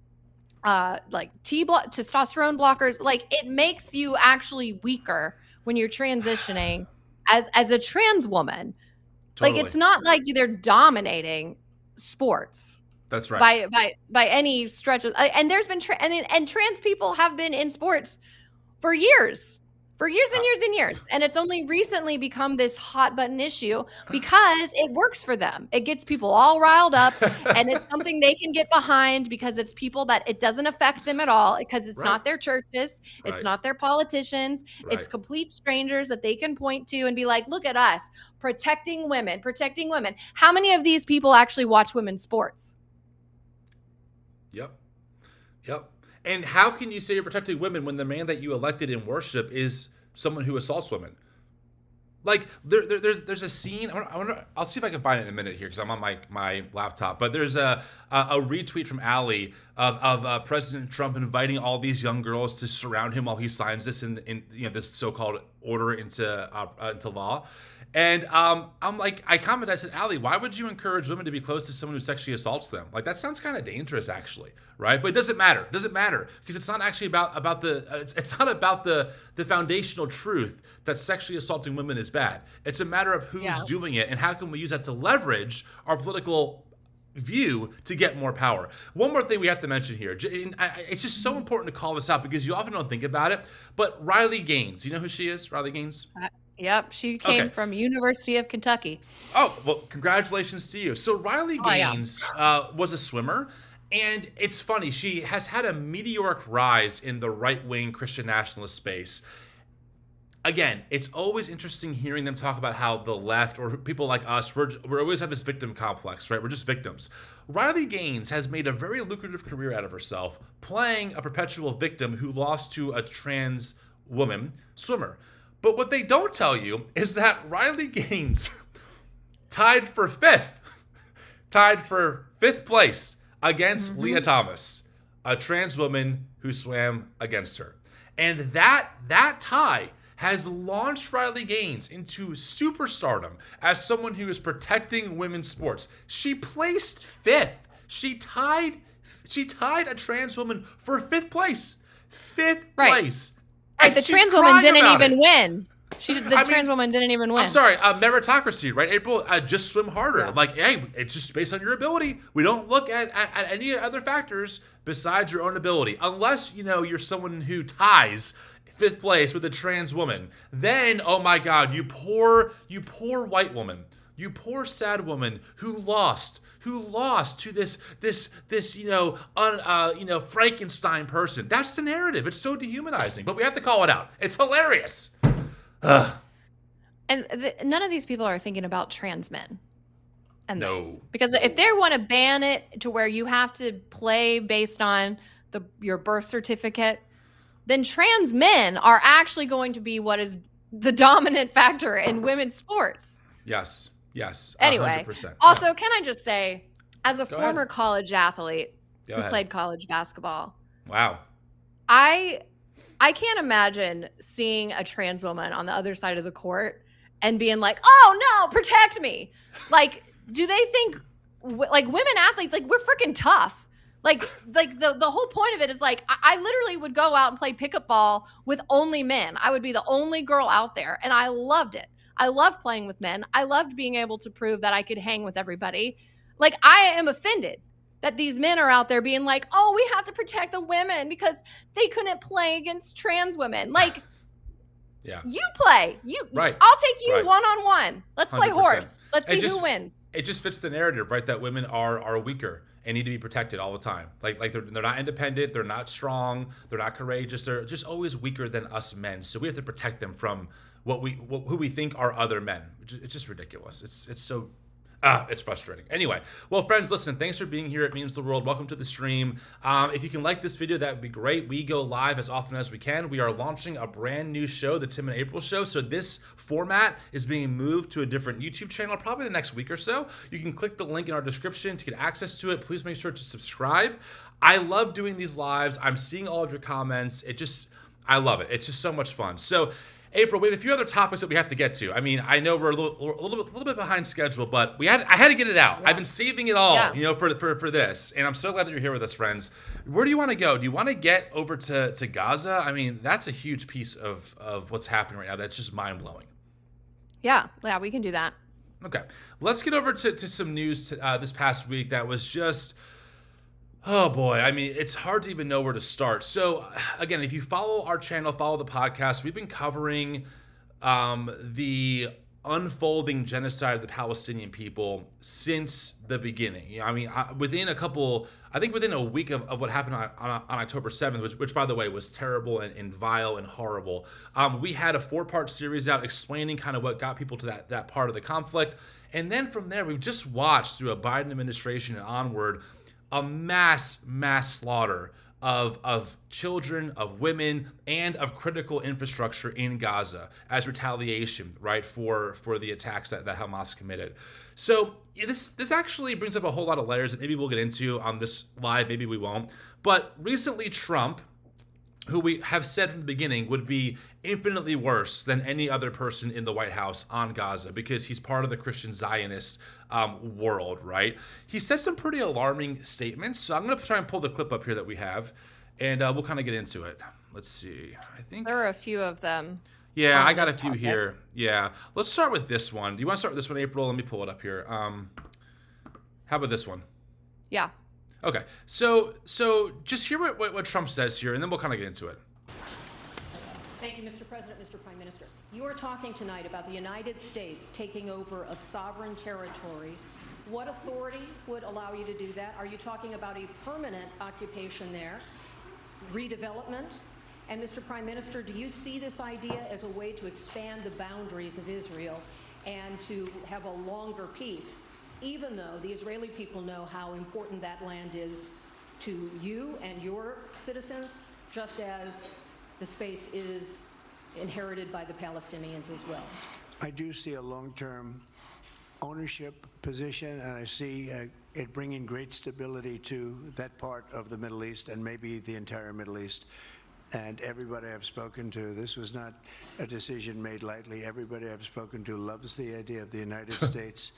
like testosterone blockers. Like, it makes you actually weaker when you're transitioning as a trans woman. Like, it's not like they're dominating sports. That's right. By any stretch of, and there's been and trans people have been in sports for years. For years and years and years. And it's only recently become this hot button issue because it works for them. It gets people all riled up, and it's something they can get behind because it's people that it doesn't affect them at all, because it's not their churches. It's not their politicians. It's complete strangers that they can point to and be like, look at us protecting women. How many of these people actually watch women's sports? Yep. Yep. And how can you say you're protecting women when the man that you elected in worship is someone who assaults women? Like there's a scene. I'll see if I can find it in a minute here because I'm on my laptop. But there's a retweet from Allie of President Trump inviting all these young girls to surround him while he signs this in this so-called order into law. And I'm like, I commented, I said, Allie, why would you encourage women to be close to someone who sexually assaults them? Like, that sounds kind of dangerous, actually, right? But it doesn't matter. It doesn't matter because it's not actually about it's not about the foundational truth that sexually assaulting women is bad. It's a matter of who's doing it and how can we use that to leverage our political view to get more power. One more thing we have to mention here. It's just so important to call this out because you often don't think about it. But Riley Gaines, you know who she is? Riley Gaines? Yep, she came from University of Kentucky. Oh, well, congratulations to you. So Riley Gaines was a swimmer, and it's funny. She has had a meteoric rise in the right-wing Christian nationalist space. Again, it's always interesting hearing them talk about how the left or people like us, we always have this victim complex, right? We're just victims. Riley Gaines has made a very lucrative career out of herself playing a perpetual victim who lost to a trans woman swimmer. But what they don't tell you is that Riley Gaines tied for fifth place against Leah Thomas, a trans woman who swam against her. And that tie has launched Riley Gaines into superstardom as someone who is protecting women's sports. She placed fifth. She tied a trans woman for fifth place. Fifth place. Right, the trans woman didn't even win. The trans woman didn't even win. I'm sorry, meritocracy, right, April? Just swim harder. Yeah. Like, hey, it's just based on your ability. We don't look at any other factors besides your own ability. Unless, you're someone who ties fifth place with a trans woman. Then, oh my God, you poor white woman. You poor sad woman who lost to this Frankenstein person. That's the narrative. It's so dehumanizing, but we have to call it out. It's hilarious. And none of these people are thinking about trans men. This. Because if they want to ban it to where you have to play based on your birth certificate, then trans men are actually going to be what is the dominant factor in women's sports. Yes. Yes. 100%. Anyway, also, can I just say, as a former college athlete who played college basketball, wow, I can't imagine seeing a trans woman on the other side of the court and being like, "Oh no, protect me!" Like, do they think like women athletes like we're freaking tough? Like the whole point of it is like I literally would go out and play pickup ball with only men. I would be the only girl out there, and I loved it. I loved playing with men. I loved being able to prove that I could hang with everybody. Like, I am offended that these men are out there being like, oh, we have to protect the women because they couldn't play against trans women. Like, you play. I'll take you one-on-one. Let's play 100%. Horse. Let's see who wins. It just fits the narrative, right? That women are weaker and need to be protected all the time. Like they're not independent. They're not strong. They're not courageous. They're just always weaker than us men. So we have to protect them from who we think are other men. It's just ridiculous. It's so it's frustrating. Anyway, well, friends, listen, thanks for being here. It means the world. Welcome to the stream. If you can like this video, that would be great. We go live as often as we can. We are launching a brand new show, the Tim and April Show. So this format is being moved to a different YouTube channel, probably the next week or so. You can click the link in our description to get access to it. Please make sure to subscribe. I love doing these lives. I'm seeing all of your comments. I love it. It's just so much fun. So April, we have a few other topics that we have to get to. I mean, I know we're a little bit behind schedule, but I had to get it out. Yeah. I've been saving it all, for this, and I'm so glad that you're here with us, friends. Where do you want to go? Do you want to get over to Gaza? I mean, that's a huge piece of what's happening right now. That's just mind blowing. Yeah, we can do that. Okay, let's get over to some news this past week that was just. Oh boy, I mean, it's hard to even know where to start. So again, if you follow our channel, follow the podcast, we've been covering the unfolding genocide of the Palestinian people since the beginning. I mean, within a week of what happened on October 7th, which by the way was terrible and vile and horrible, we had a 4-part series out explaining kind of what got people to that part of the conflict. And then from there, we've just watched through a Biden administration and onward a mass slaughter of children, of women, and of critical infrastructure in Gaza as retaliation, right, for the attacks that Hamas committed. So this actually brings up a whole lot of layers that maybe we'll get into on this live, maybe we won't. But recently Trump, who we have said from the beginning would be infinitely worse than any other person in the White House on Gaza because he's part of the Christian Zionist world, right? He said some pretty alarming statements. So I'm going to try and pull the clip up here that we have, and we'll kind of get into it. Let's see. I think there are a few of them. Yeah, I got a few here. Yeah. Let's start with this one. Do you want to start with this one, April? Let me pull it up here. How about this one? Yeah. Okay, so just hear what Trump says here, and then we'll kind of get into it. Thank you, Mr. President, Mr. Prime Minister. You are talking tonight about the United States taking over a sovereign territory. What authority would allow you to do that? Are you talking about a permanent occupation there, redevelopment? And Mr. Prime Minister, do you see this idea as a way to expand the boundaries of Israel and to have a longer peace, even though the Israeli people know how important that land is to you and your citizens, just as the space is inherited by the Palestinians as well? I do see a long-term ownership position, and I see it bringing great stability to that part of the Middle East and maybe the entire Middle East. And everybody I've spoken to, this was not a decision made lightly. Everybody I've spoken to loves the idea of the United States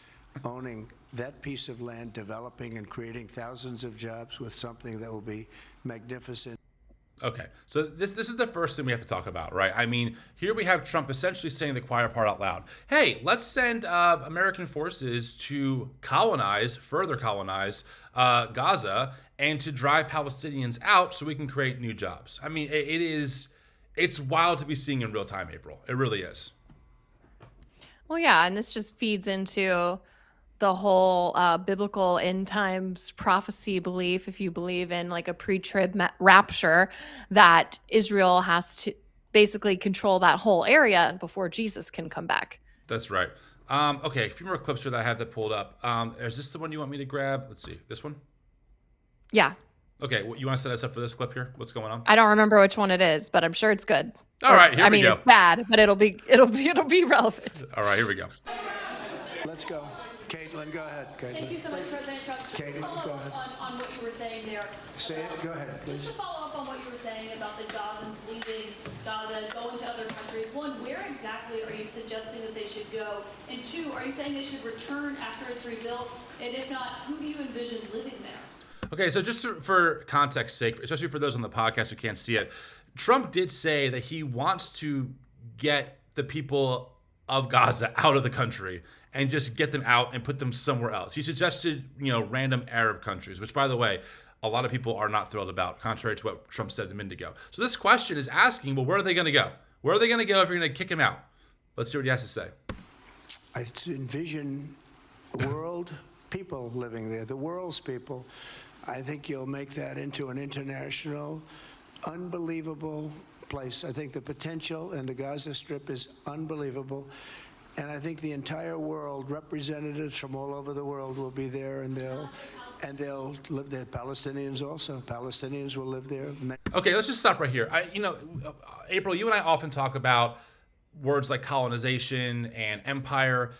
owning that piece of land, developing and creating thousands of jobs with something that will be magnificent. Okay, so this is the first thing we have to talk about, right? I mean, here we have Trump essentially saying the quiet part out loud. Hey, let's send American forces to further colonize Gaza and to drive Palestinians out so we can create new jobs. I mean, it's wild to be seeing in real time, April. It really is. Well, yeah, and this just feeds into the whole biblical end times prophecy belief, if you believe in like a pre-trib rapture, that Israel has to basically control that whole area before Jesus can come back. That's right. Okay, a few more clips here that I have that pulled up. Is this the one you want me to grab? Let's see. This one? Yeah. Okay, you want to set us up for this clip here? What's going on? I don't remember which one it is, but I'm sure it's good. All right, here we go. It's bad, but it'll be relevant. All right, here we go. Let's go. Caitlin, go ahead. Caitlin. Thank you so much, President Trump. Caitlin, go ahead. On what you were saying there. Say it. Go ahead, please. Just to follow up on what you were saying about the Gazans leaving Gaza, going to other countries. One, where exactly are you suggesting that they should go? And two, are you saying they should return after it's rebuilt? And if not, who do you envision living there? Okay, so just for context sake, especially for those on the podcast who can't see it, Trump did say that he wants to get the people of Gaza out of the country and just get them out and put them somewhere else. He suggested, random Arab countries, which, by the way, a lot of people are not thrilled about, contrary to what Trump said a minute ago. So this question is asking, well, where are they going to go? Where are they going to go if you're going to kick him out? Let's see what he has to say. I envision world people living there, the world's people. I think you'll make that into an international, unbelievable place. I think the potential in the Gaza Strip is unbelievable. And I think the entire world, representatives from all over the world will be there, and they'll live there. Palestinians also. Palestinians will live there. Okay, let's just stop right here. April, you and I often talk about words like colonization and empire.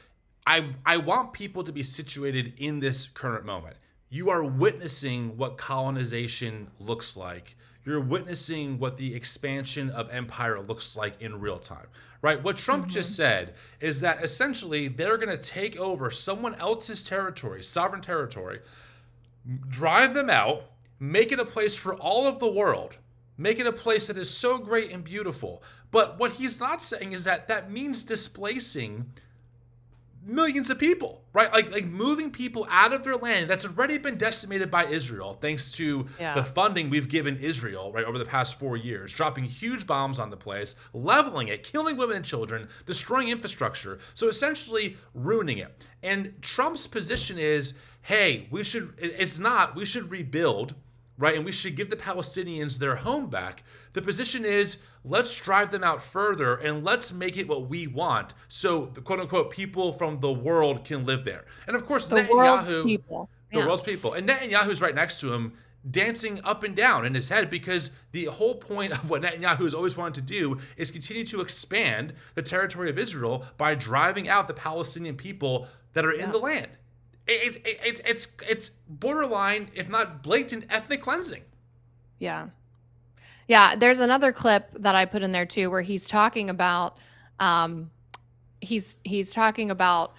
I want people to be situated in this current moment. You are witnessing what colonization looks like. You're witnessing what the expansion of empire looks like in real time, right? What Trump just said is that essentially they're going to take over someone else's territory, sovereign territory, drive them out, make it a place for all of the world, make it a place that is so great and beautiful. But what he's not saying is that means displacing millions of people, right? Like moving people out of their land that's already been decimated by Israel, thanks to the funding we've given Israel, right, over the past 4 years, dropping huge bombs on the place, leveling it, killing women and children, destroying infrastructure, so essentially ruining it. And Trump's position is, hey, we should rebuild, right? And we should give the Palestinians their home back. The position is, let's drive them out further and let's make it what we want, so the quote unquote people from the world can live there. And of course, the world's people. The world's people. And Netanyahu's right next to him dancing up and down in his head, because the whole point of what Netanyahu has always wanted to do is continue to expand the territory of Israel by driving out the Palestinian people that are in the land. It's borderline, if not blatant, ethnic cleansing. Yeah. Yeah, there's another clip that I put in there too where he's talking about he's talking about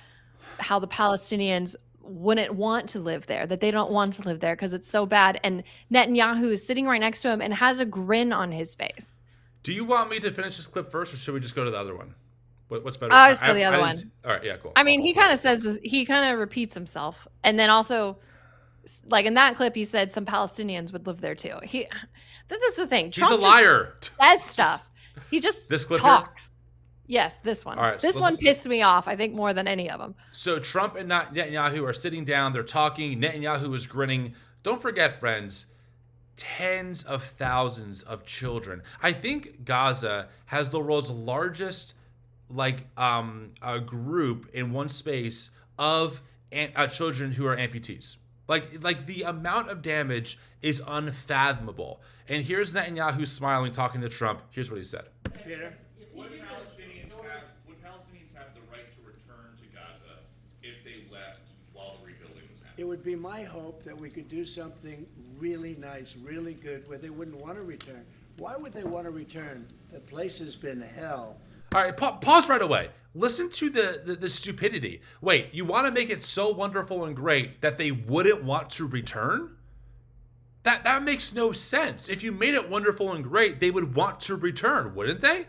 how the Palestinians wouldn't want to live there, that they don't want to live there because it's so bad. And Netanyahu is sitting right next to him and has a grin on his face. Do you want me to finish this clip first, or should we just go to the other one? What's better? I'll just go to the other one. All right, yeah, cool. I mean, he kind of says this, he kind of repeats himself. And then also, like in that clip, he said some Palestinians would live there too. This is the thing. Trump He's a liar. Just says stuff. He just this clip talks. Here? Yes, this one. All right, this one pissed me off, I think, more than any of them. So Trump and Netanyahu are sitting down. They're talking. Netanyahu is grinning. Don't forget, friends, tens of thousands of children. I think Gaza has the world's largest a group in one space of children who are amputees. Like the amount of damage is unfathomable. And here's Netanyahu smiling, talking to Trump. Here's what he said. Peter? Would Palestinians have the right to return to Gaza if they left while the rebuilding was happening? It would be my hope that we could do something really nice, really good, where they wouldn't want to return. Why would they want to return? The place has been hell. All right, pause right away. Listen to the stupidity. Wait, you want to make it so wonderful and great that they wouldn't want to return? That makes no sense. If you made it wonderful and great, they would want to return, wouldn't they?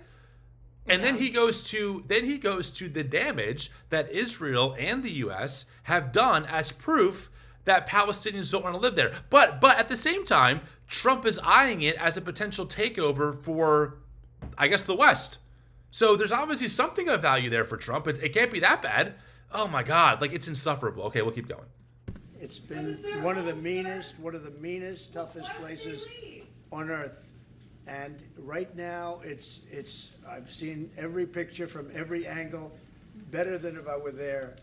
And then he goes to the damage that Israel and the U.S. have done as proof that Palestinians don't want to live there. But at the same time, Trump is eyeing it as a potential takeover for, I guess, the West. So there's obviously something of value there for Trump. It can't be that bad. Oh my God, it's insufferable. Okay, we'll keep going. It's been one of the meanest, toughest places on earth. And right now, I've seen every picture from every angle, better than if I were there.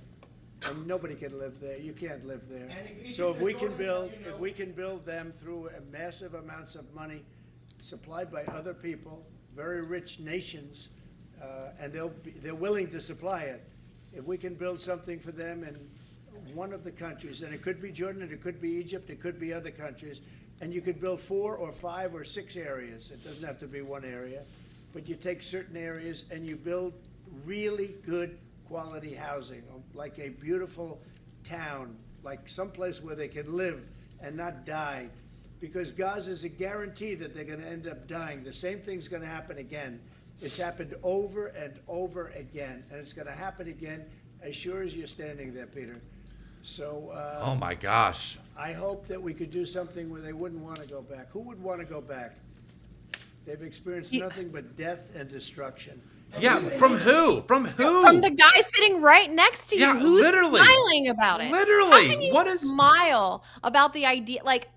And nobody can live there. You can't live there. So if we can build them through massive amounts of money supplied by other people, very rich nations, and they're willing to supply it. If we can build something for them in one of the countries, and it could be Jordan, and it could be Egypt, it could be other countries, and you could build 4 or 5 or 6 areas. It doesn't have to be one area, but you take certain areas and you build really good quality housing, like a beautiful town, like someplace where they can live and not die, because Gaza is a guarantee that they're going to end up dying. The same thing's going to happen again. It's happened over and over again, and it's going to happen again as sure as you're standing there, Peter. So, oh my gosh. I hope that we could do something where they wouldn't want to go back. Who would want to go back? They've experienced nothing but death and destruction. Yeah, from who? From who? From the guy sitting right next to you, who's literally smiling about it. Literally. How can you smile about the idea? Like,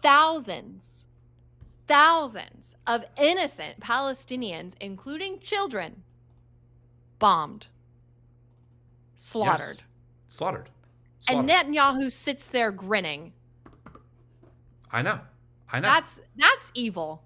thousands of innocent Palestinians, including children, bombed, slaughtered. Yes. Slaughtered. And Netanyahu sits there grinning. I know. That's evil.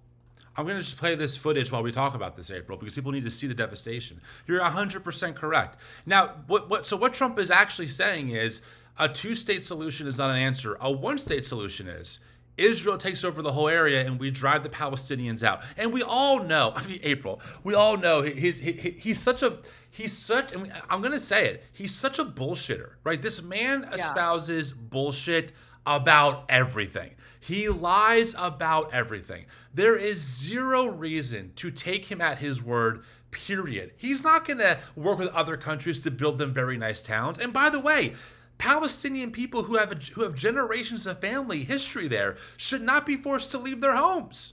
I'm going to just play this footage while we talk about this, April, because people need to see the devastation. You're 100% correct. Now, what Trump is actually saying is a 2-state solution is not an answer. A 1-state solution is Israel takes over the whole area and we drive the Palestinians out. And we all know, April, we all know he's such, I'm going to say it, he's such a bullshitter, right? This man espouses bullshit about everything. He lies about everything. There is zero reason to take him at his word, period. He's not going to work with other countries to build them very nice towns. And by the way, Palestinian people who have generations of family history there should not be forced to leave their homes.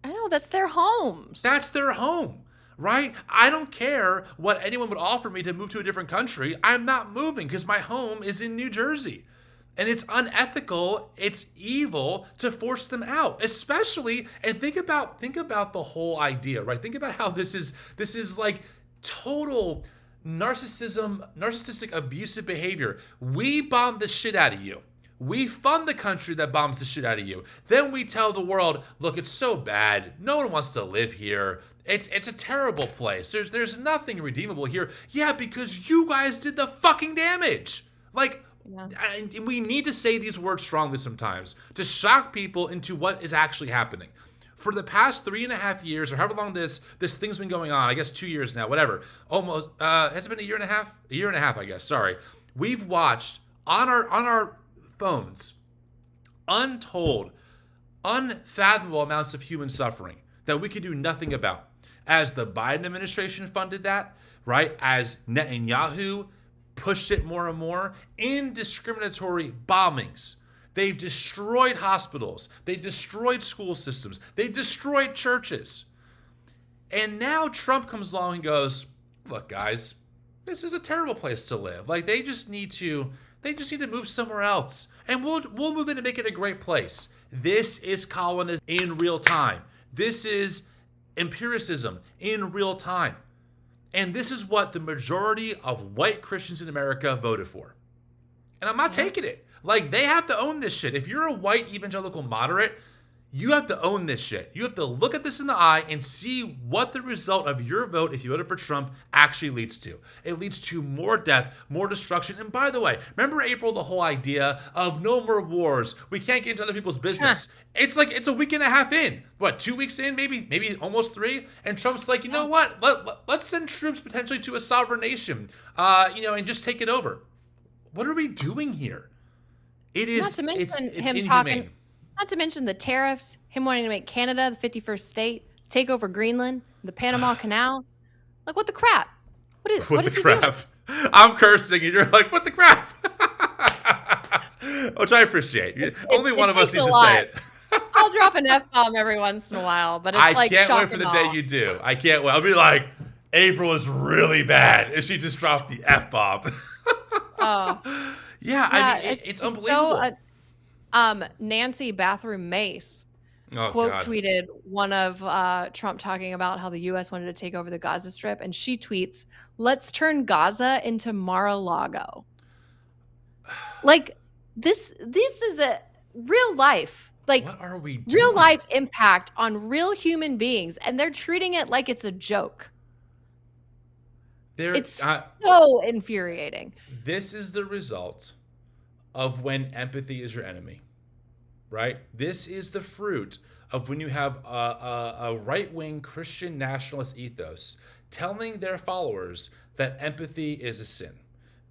I know, that's their homes. That's their home, right? I don't care what anyone would offer me to move to a different country. I'm not moving because my home is in New Jersey. And it's unethical, it's evil to force them out, especially, and think about the whole idea, right? Think about how this is like total narcissistic, abusive behavior. We bombed the shit out of you. We fund the country that bombs the shit out of you. Then we tell the world, look, it's so bad. No one wants to live here. It's a terrible place. There's nothing redeemable here. Yeah, because you guys did the fucking damage. Like, and we need to say these words strongly sometimes to shock people into what is actually happening. For the past 3.5 years, or however long this thing's been going on, I guess 2 years now, whatever. Almost has it been a year and a half? A year and a half, I guess. Sorry. We've watched on our phones untold, unfathomable amounts of human suffering that we could do nothing about. As the Biden administration funded that, right? As Netanyahu pushed it more and more, indiscriminatory bombings. They've destroyed hospitals. They destroyed school systems. They destroyed churches. And now Trump comes along and goes, look, guys, this is a terrible place to live. Like, they just need to move somewhere else. And we'll move in and make it a great place. This is colonization in real time. This is empiricism in real time. And this is what the majority of white Christians in America voted for. And I'm not taking it. Like, they have to own this shit. If you're a white evangelical moderate, you have to own this shit. You have to look at this in the eye and see what the result of your vote, if you voted for Trump, actually leads to. It leads to more death, more destruction. And by the way, remember April, the whole idea of no more wars. We can't get into other people's business. It's like, it's a week and a half in. What, 2 weeks in, maybe almost 3? And Trump's like, you know what? Let's send troops potentially to a sovereign nation, and just take it over. What are we doing here? It is, not to mention it's him inhumane. Not to mention the tariffs, him wanting to make Canada the 51st state, take over Greenland, the Panama Canal. Like, what the crap? What is he doing? I'm cursing, and you're like, what the crap? Which I appreciate. Only one of us needs to say it. I'll drop an F-bomb every once in a while, but it's I can't wait for the day you do. I can't wait. I'll be like, April is really bad if she just dropped the F-bomb. Oh. Yeah, I mean, it's unbelievable. So, Nancy Bathroom Mace quote tweeted one of Trump talking about how the U.S. wanted to take over the Gaza Strip, and she tweets, "Let's turn Gaza into Mar-a-Lago." Like, this is a real life, like, what are we doing? Real life impact on real human beings, and they're treating it like it's a joke. It's so infuriating. This is the result of when empathy is your enemy, right? This is the fruit of when you have a right-wing Christian nationalist ethos telling their followers that empathy is a sin,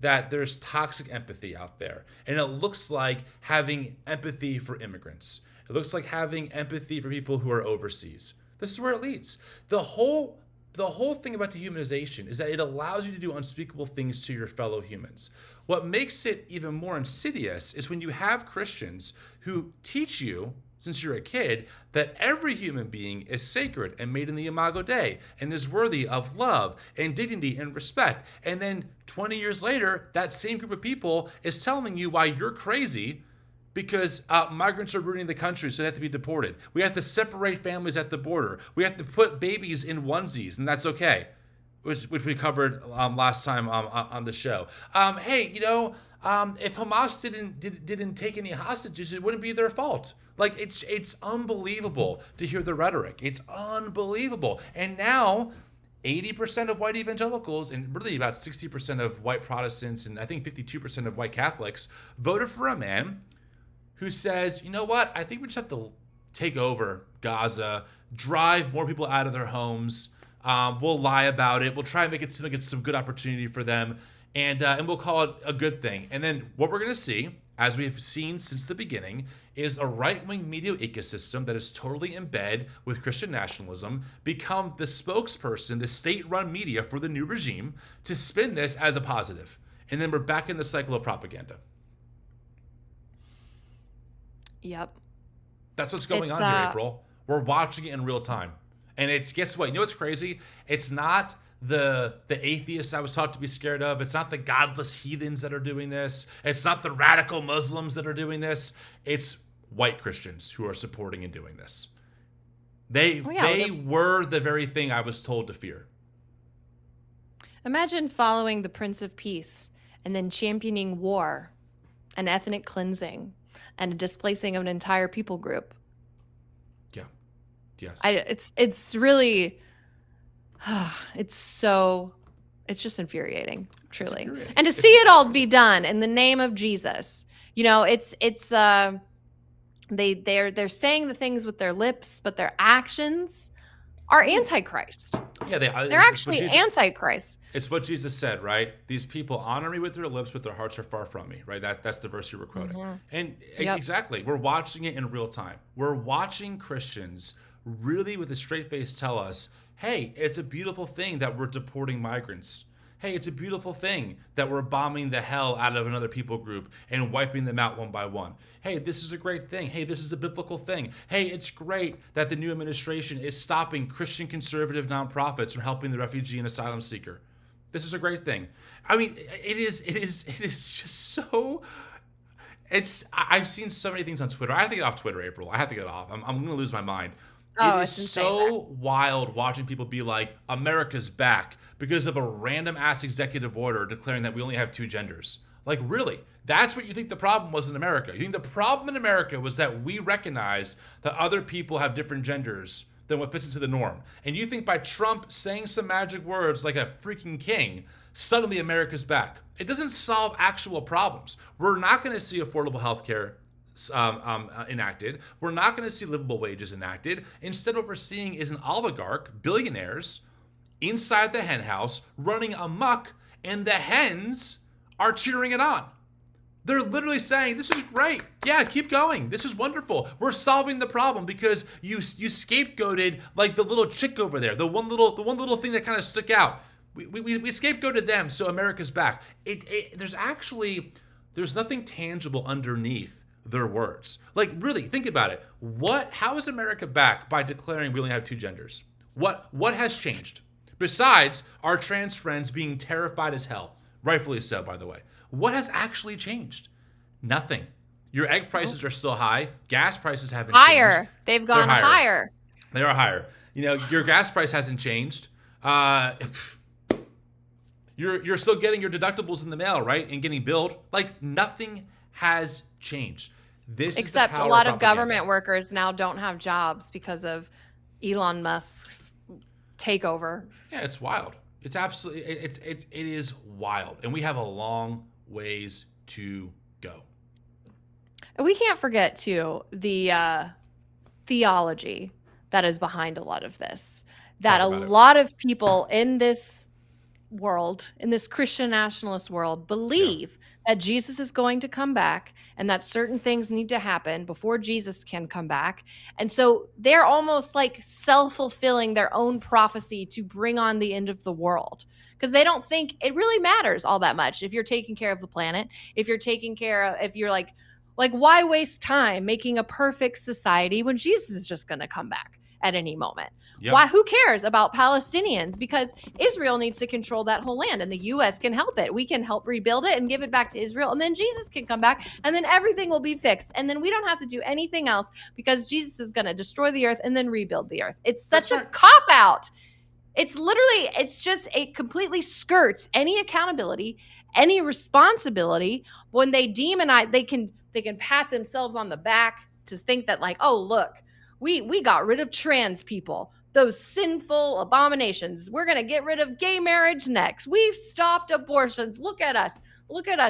that there's toxic empathy out there. And it looks like having empathy for immigrants. It looks like having empathy for people who are overseas. This is where it leads. The whole thing about dehumanization is that it allows you to do unspeakable things to your fellow humans. What makes it even more insidious is when you have Christians who teach you, since you're a kid, that every human being is sacred and made in the Imago Dei and is worthy of love and dignity and respect. And then 20 years later, that same group of people is telling you why you're crazy because migrants are ruining the country, so they have to be deported. We have to separate families at the border. We have to put babies in onesies, and that's okay, which we covered last time on the show. Hey, if Hamas didn't take any hostages, it wouldn't be their fault. Like, it's unbelievable to hear the rhetoric. It's unbelievable. And now 80% of white evangelicals and really about 60% of white Protestants and I think 52% of white Catholics voted for a man who says, you know what, I think we just have to take over Gaza, drive more people out of their homes. We'll lie about it. We'll try and make it seem like it's some good opportunity for them. And we'll call it a good thing. And then what we're going to see, as we've seen since the beginning, is a right-wing media ecosystem that is totally in bed with Christian nationalism become the spokesperson, the state-run media for the new regime to spin this as a positive. And then we're back in the cycle of propaganda. Yep. That's what's going on here, April. We're watching it in real time. And guess what? You know what's crazy? It's not the atheists I was taught to be scared of. It's not the godless heathens that are doing this. It's not the radical Muslims that are doing this. It's white Christians who are supporting and doing this. They were the very thing I was told to fear. Imagine following the Prince of Peace and then championing war and ethnic cleansing and a displacing of an entire people group. Yeah. Yes. It's really, it's just infuriating, truly. Infuriating. And to see it all be done in the name of Jesus, they're saying the things with their lips, but their actions are antichrist. Yeah, they're actually antichrist. It's what Jesus said, right? These people honor me with their lips, but their hearts are far from me, right? That's the verse you were quoting. Mm-hmm. And Yep. exactly, we're watching it in real time. We're watching Christians really with a straight face tell us, hey, it's a beautiful thing that we're deporting migrants. Hey, it's a beautiful thing that we're bombing the hell out of another people group and wiping them out one by one. Hey, this is a great thing. Hey, this is a biblical thing. Hey, it's great that the new administration is stopping Christian conservative nonprofits from helping the refugee and asylum seeker. This is a great thing. I mean, it is just so... I've seen so many things on Twitter. I have to get off Twitter, April. I have to get off. I'm going to lose my mind. It is so wild watching people be like, America's back because of a random ass executive order declaring that we only have 2 genders. Like, really? That's what you think the problem was in America? You think the problem in America was that we recognize that other people have different genders than what fits into the norm? And you think by Trump saying some magic words like a freaking king, suddenly America's back? It doesn't solve actual problems. We're not going to see affordable health care enacted. We're not going to see livable wages enacted. Instead, what we're seeing is an oligarch, billionaires, inside the hen house, running amok, and the hens are cheering it on. They're literally saying, this is great. Yeah, keep going. This is wonderful. We're solving the problem because you scapegoated like the little chick over there, the one little thing that kind of stuck out. We scapegoated them, so America's back. There's nothing tangible underneath their words. Like, really, think about it. How is America back by declaring we only have 2 genders? What has changed? Besides our trans friends being terrified as hell, rightfully so, by the way. What has actually changed? Nothing. Your egg prices are still high. Gas prices haven't higher. changed. They've gone higher. They are higher. Your gas price hasn't changed. You're still getting your deductibles in the mail, right? And getting billed. Like, nothing has changed. Except a lot of government workers now don't have jobs because of Elon Musk's takeover. Yeah, it's wild. It's absolutely, it is wild. And we have a long ways to go. We can't forget, too, the theology that is behind a lot of this. That a lot of people in this world, in this Christian nationalist world, believe that Jesus is going to come back and that certain things need to happen before Jesus can come back. And so they're almost like self-fulfilling their own prophecy to bring on the end of the world, because they don't think it really matters all that much if you're taking care of the planet, if you're like, why waste time making a perfect society when Jesus is just going to come back at any moment? Yep. Why? Who cares about Palestinians? Because Israel needs to control that whole land, and the U.S. can help it. We can help rebuild it and give it back to Israel, and then Jesus can come back, and then everything will be fixed, and then we don't have to do anything else because Jesus is going to destroy the earth and then rebuild the earth. It's such a cop-out. It completely skirts any accountability, any responsibility. When they demonize, they can pat themselves on the back to think that, like, oh, look, we got rid of trans people, those sinful abominations. We're going to get rid of gay marriage next. We've stopped abortions. Look at us.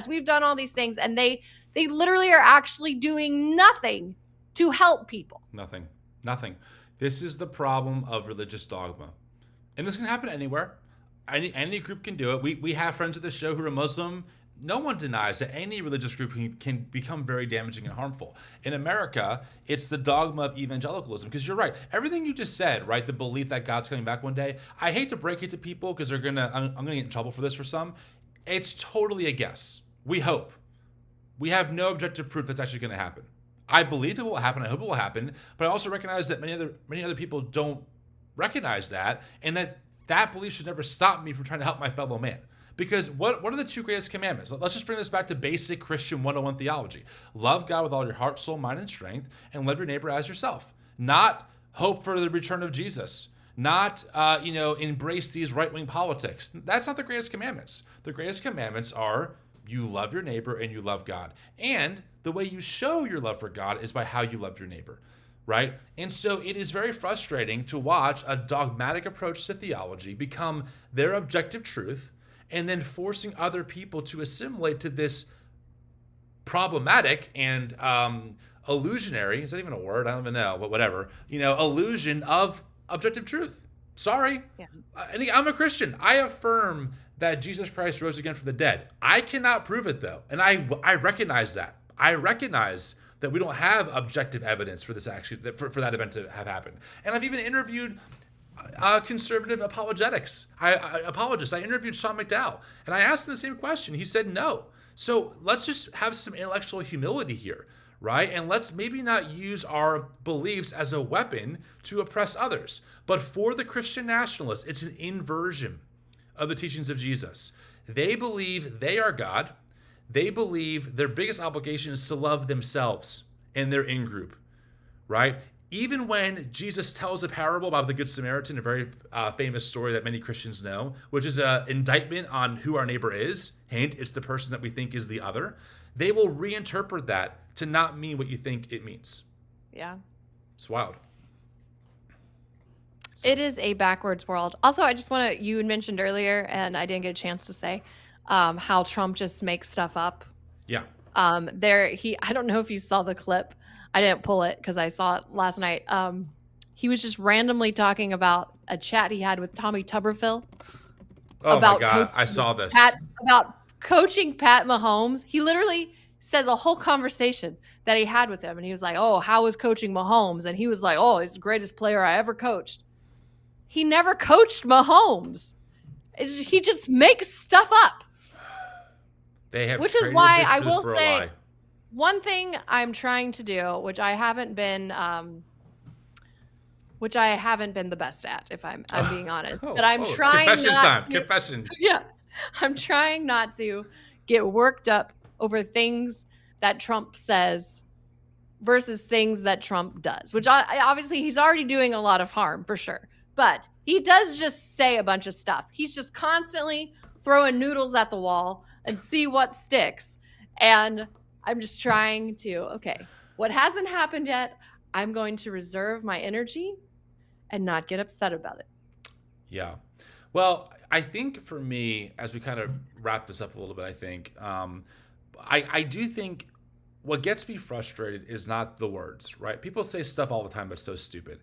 We've done all these things. And they literally are actually doing nothing to help people. Nothing. This is the problem of religious dogma. And this can happen anywhere. Any group can do it. We have friends at the show who are Muslim. No one denies that any religious group can become very damaging and harmful. In America, it's the dogma of evangelicalism. Because you're right. Everything you just said, right? The belief that God's coming back one day. I hate to break it to people because I'm gonna get in trouble for this for some. It's totally a guess. We hope. We have no objective proof that's actually going to happen. I believe it will happen. I hope it will happen. But I also recognize that many other people don't recognize that, and that belief should never stop me from trying to help my fellow man. Because what are the 2 greatest commandments? Let's just bring this back to basic Christian 101 theology. Love God with all your heart, soul, mind, and strength, and love your neighbor as yourself. Not hope for the return of Jesus. Not, embrace these right-wing politics. That's not the greatest commandments. The greatest commandments are You love your neighbor and you love God. And the way you show your love for God is by how you love your neighbor, right? And so it is very frustrating to watch a dogmatic approach to theology become their objective truth and then forcing other people to assimilate to this problematic and illusionary, is that even a word? I don't even know, but whatever, illusion of objective truth. Sorry. Yeah. And I'm a Christian. I affirm that Jesus Christ rose again from the dead. I cannot prove it, though. And I recognize that. I recognize that we don't have objective evidence for this actually, for that event to have happened. And I've even interviewed conservative apologetics. Apologists. I interviewed Sean McDowell, and I asked him the same question. He said no. So let's just have some intellectual humility here, right? And let's maybe not use our beliefs as a weapon to oppress others. But for the Christian nationalists, it's an inversion of the teachings of Jesus. They believe they are God. They believe their biggest obligation is to love themselves and their in-group, right? Even when Jesus tells a parable about the Good Samaritan, a very famous story that many Christians know, which is an indictment on who our neighbor is, hint, it's the person that we think is the other, they will reinterpret that to not mean what you think it means. Yeah. It's wild. It is a backwards world. Also, I just want to, you had mentioned earlier, and I didn't get a chance to say, how Trump just makes stuff up. Yeah. I don't know if you saw the clip. I didn't pull it because I saw it last night. He was just randomly talking about a chat he had with Tommy Tuberville. Oh my God, I saw this. About coaching Pat Mahomes. He literally says a whole conversation that he had with him. And he was like, oh, how was coaching Mahomes? And he was like, oh, he's the greatest player I ever coached. He never coached Mahomes. He just makes stuff up. Which is why I will say one thing I'm trying to do, which I haven't been the best at, if I'm being honest. But I'm trying Confession. Yeah. I'm trying not to get worked up over things that Trump says versus things that Trump does, which obviously he's already doing a lot of harm for sure. But he does just say a bunch of stuff. He's just constantly throwing noodles at the wall and see what sticks. And I'm just trying to, okay, what hasn't happened yet, I'm going to reserve my energy and not get upset about it. Yeah. Well, I think for me, as we kind of wrap this up a little bit, I think, I do think what gets me frustrated is not the words, right? People say stuff all the time that's so stupid.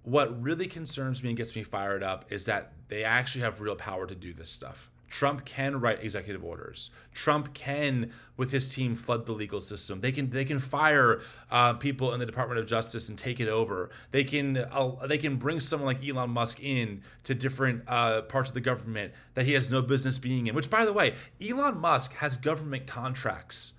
What really concerns me and gets me fired up is that they actually have real power to do this stuff. Trump can write executive orders. Trump can, with his team, flood the legal system. They can fire people in the Department of Justice and take it over. They can bring someone like Elon Musk in to different parts of the government that he has no business being in. Which, by the way, Elon Musk has government contracts.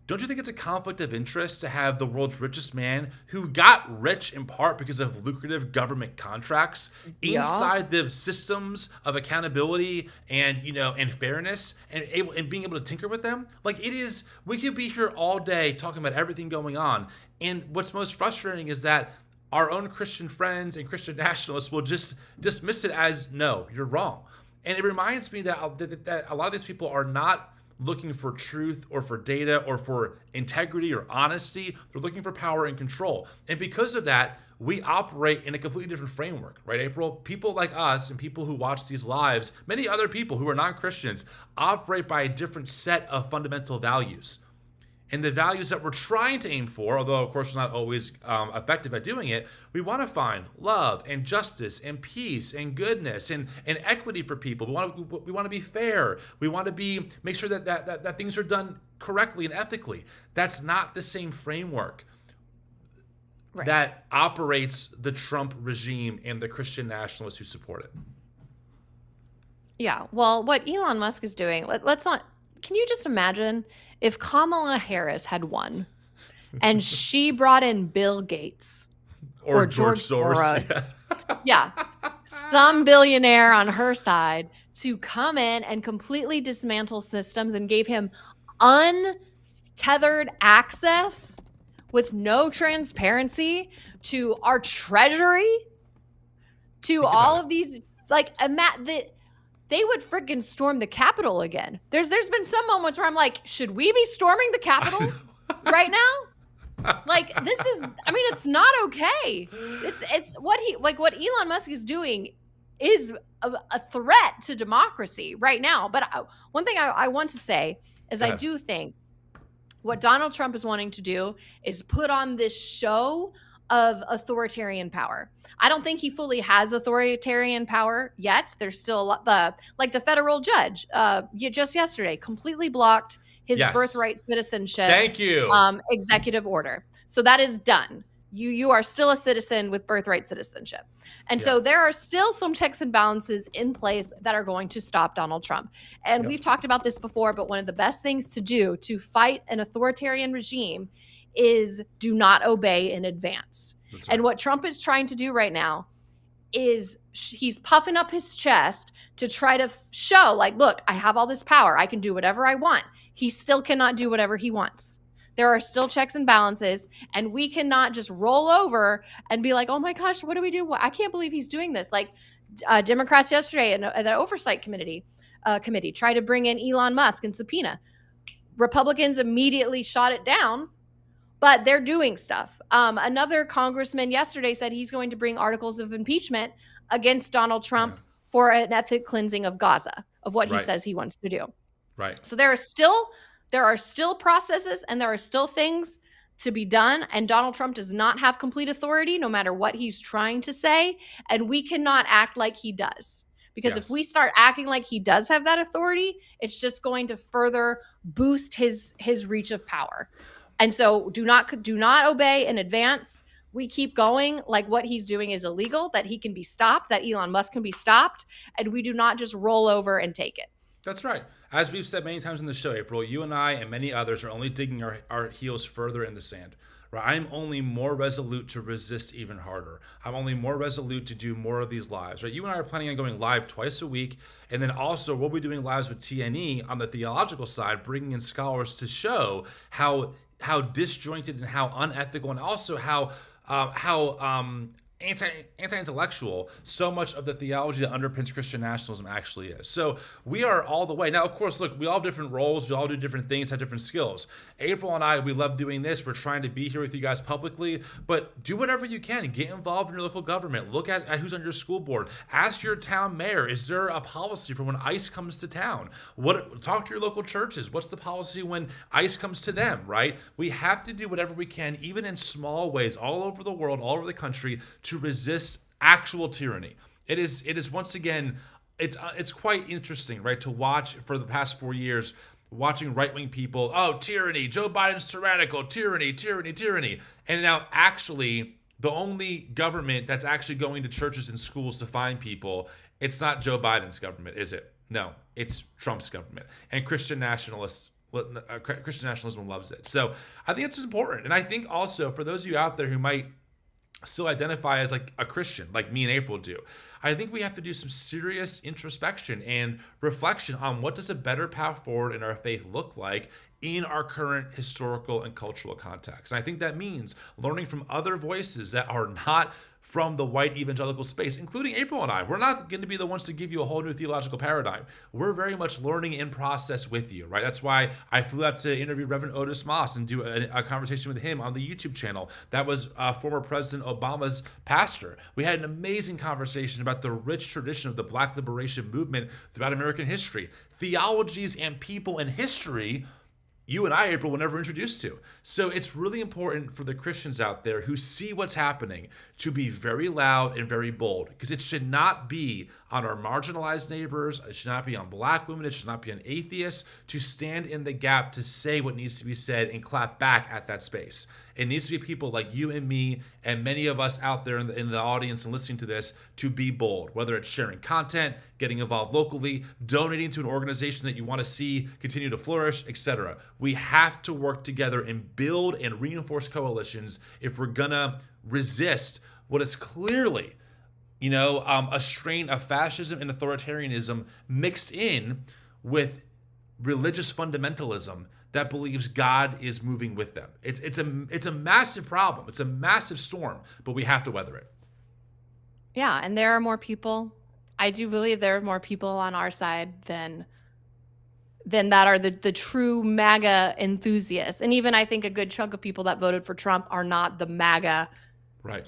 Don't you think it's a conflict of interest to have the world's richest man, who got rich in part because of lucrative government contracts, inside the systems of accountability and fairness, and being able to tinker with them? Like, it is, we could be here all day talking about everything going on. And what's most frustrating is that our own Christian friends and Christian nationalists will just dismiss it as, no, you're wrong. And it reminds me that a lot of these people are not looking for truth or for data or for integrity or honesty. They're looking for power and control. And because of that, we operate in a completely different framework, right, April? People like us and people who watch these lives, many other people who are non-Christians, operate by a different set of fundamental values. And the values that we're trying to aim for, although of course we're not always effective at doing it, we want to find love and justice and peace and goodness and equity for people. We want to be fair. We want to make sure that things are done correctly and ethically. That's not the same framework that operates the Trump regime and the Christian nationalists who support it. Yeah. Well, what Elon Musk is doing, let's not. Can you just imagine if Kamala Harris had won and she brought in Bill Gates or George Soros? Yeah. Some billionaire on her side to come in and completely dismantle systems and gave him untethered access with no transparency to our treasury, to all of these, like, they would freaking storm the Capitol again. There's been some moments where I'm like, should we be storming the Capitol right now? Like, this is, I mean, it's not okay. It's what Elon Musk is doing is a threat to democracy right now. But one thing I want to say is I do think what Donald Trump is wanting to do is put on this show of authoritarian power. I don't think he fully has authoritarian power yet. There's still a lot, the federal judge just yesterday completely blocked his birthright citizenship. Thank you. Executive order. So that is done. You are still a citizen with birthright citizenship. And so there are still some checks and balances in place that are going to stop Donald Trump. And we've talked about this before, but one of the best things to do to fight an authoritarian regime is do not obey in advance. Right. And what Trump is trying to do right now is he's puffing up his chest to try to show, like, look, I have all this power. I can do whatever I want. He still cannot do whatever he wants. There are still checks and balances, and we cannot just roll over and be like, oh my gosh, what do we do? I can't believe he's doing this. Like Democrats yesterday in the Oversight Committee tried to bring in Elon Musk and subpoena. Republicans immediately shot it down, but they're doing stuff. Another congressman yesterday said he's going to bring articles of impeachment against Donald Trump for an ethnic cleansing of Gaza, of what he says he wants to do. Right. So there are still processes and there are still things to be done. And Donald Trump does not have complete authority, no matter what he's trying to say. And we cannot act like he does. Because if we start acting like he does have that authority, it's just going to further boost his reach of power. And so do not obey in advance. We keep going like what he's doing is illegal, that he can be stopped, that Elon Musk can be stopped, and we do not just roll over and take it. That's right. As we've said many times in the show, April, you and I and many others are only digging our heels further in the sand. Right? I'm only more resolute to resist even harder. I'm only more resolute to do more of these lives. Right? You and I are planning on going live twice a week, and then also we'll be doing lives with TNE on the theological side, bringing in scholars to show how disjointed and how unethical, and also how anti-intellectual so much of the theology that underpins Christian nationalism actually is. So we are all the way. Now, of course, look, we all have different roles. We all do different things, have different skills. April and I, we love doing this. We're trying to be here with you guys publicly, but do whatever you can. Get involved in your local government. Look at who's on your school board. Ask your town mayor, is there a policy for when ICE comes to town? Talk to your local churches. What's the policy when ICE comes to them, right? We have to do whatever we can, even in small ways, all over the world, all over the country, to resist actual tyranny. It is once again, it's quite interesting, right, to watch for the past 4 years, watching right-wing people, oh, tyranny, Joe Biden's tyrannical, tyranny. And now actually the only government that's actually going to churches and schools to find people, it's not Joe Biden's government, is it? No, it's Trump's government. And Christian nationalism loves it. So I think it's important. And I think also for those of you out there who might still identify as like a Christian, like me and April do, I think we have to do some serious introspection and reflection on what does a better path forward in our faith look like in our current historical and cultural context. And I think that means learning from other voices that are not from the white evangelical space, including April and I. We're not going to be the ones to give you a whole new theological paradigm. We're very much learning in process with you, right? That's why I flew out to interview Reverend Otis Moss and do a conversation with him on the YouTube channel. That was former President Obama's pastor. We had an amazing conversation about the rich tradition of the Black liberation movement throughout American history. Theologies and people in history you and I, April, were never introduced to. So it's really important for the Christians out there who see what's happening to be very loud and very bold, because it should not be on our marginalized neighbors. It should not be on Black women. It should not be on atheists to stand in the gap to say what needs to be said and clap back at that space. It needs to be people like you and me and many of us out there in the audience and listening to this to be bold, whether it's sharing content, getting involved locally, donating to an organization that you want to see continue to flourish, etc. We have to work together and build and reinforce coalitions if we're gonna resist what is clearly, a strain of fascism and authoritarianism mixed in with religious fundamentalism that believes God is moving with them. It's a massive problem. It's a massive storm, but we have to weather it. Yeah, and there are more people. I do believe there are more people on our side than that are the true MAGA enthusiasts. And even I think a good chunk of people that voted for Trump are not the MAGA, Right.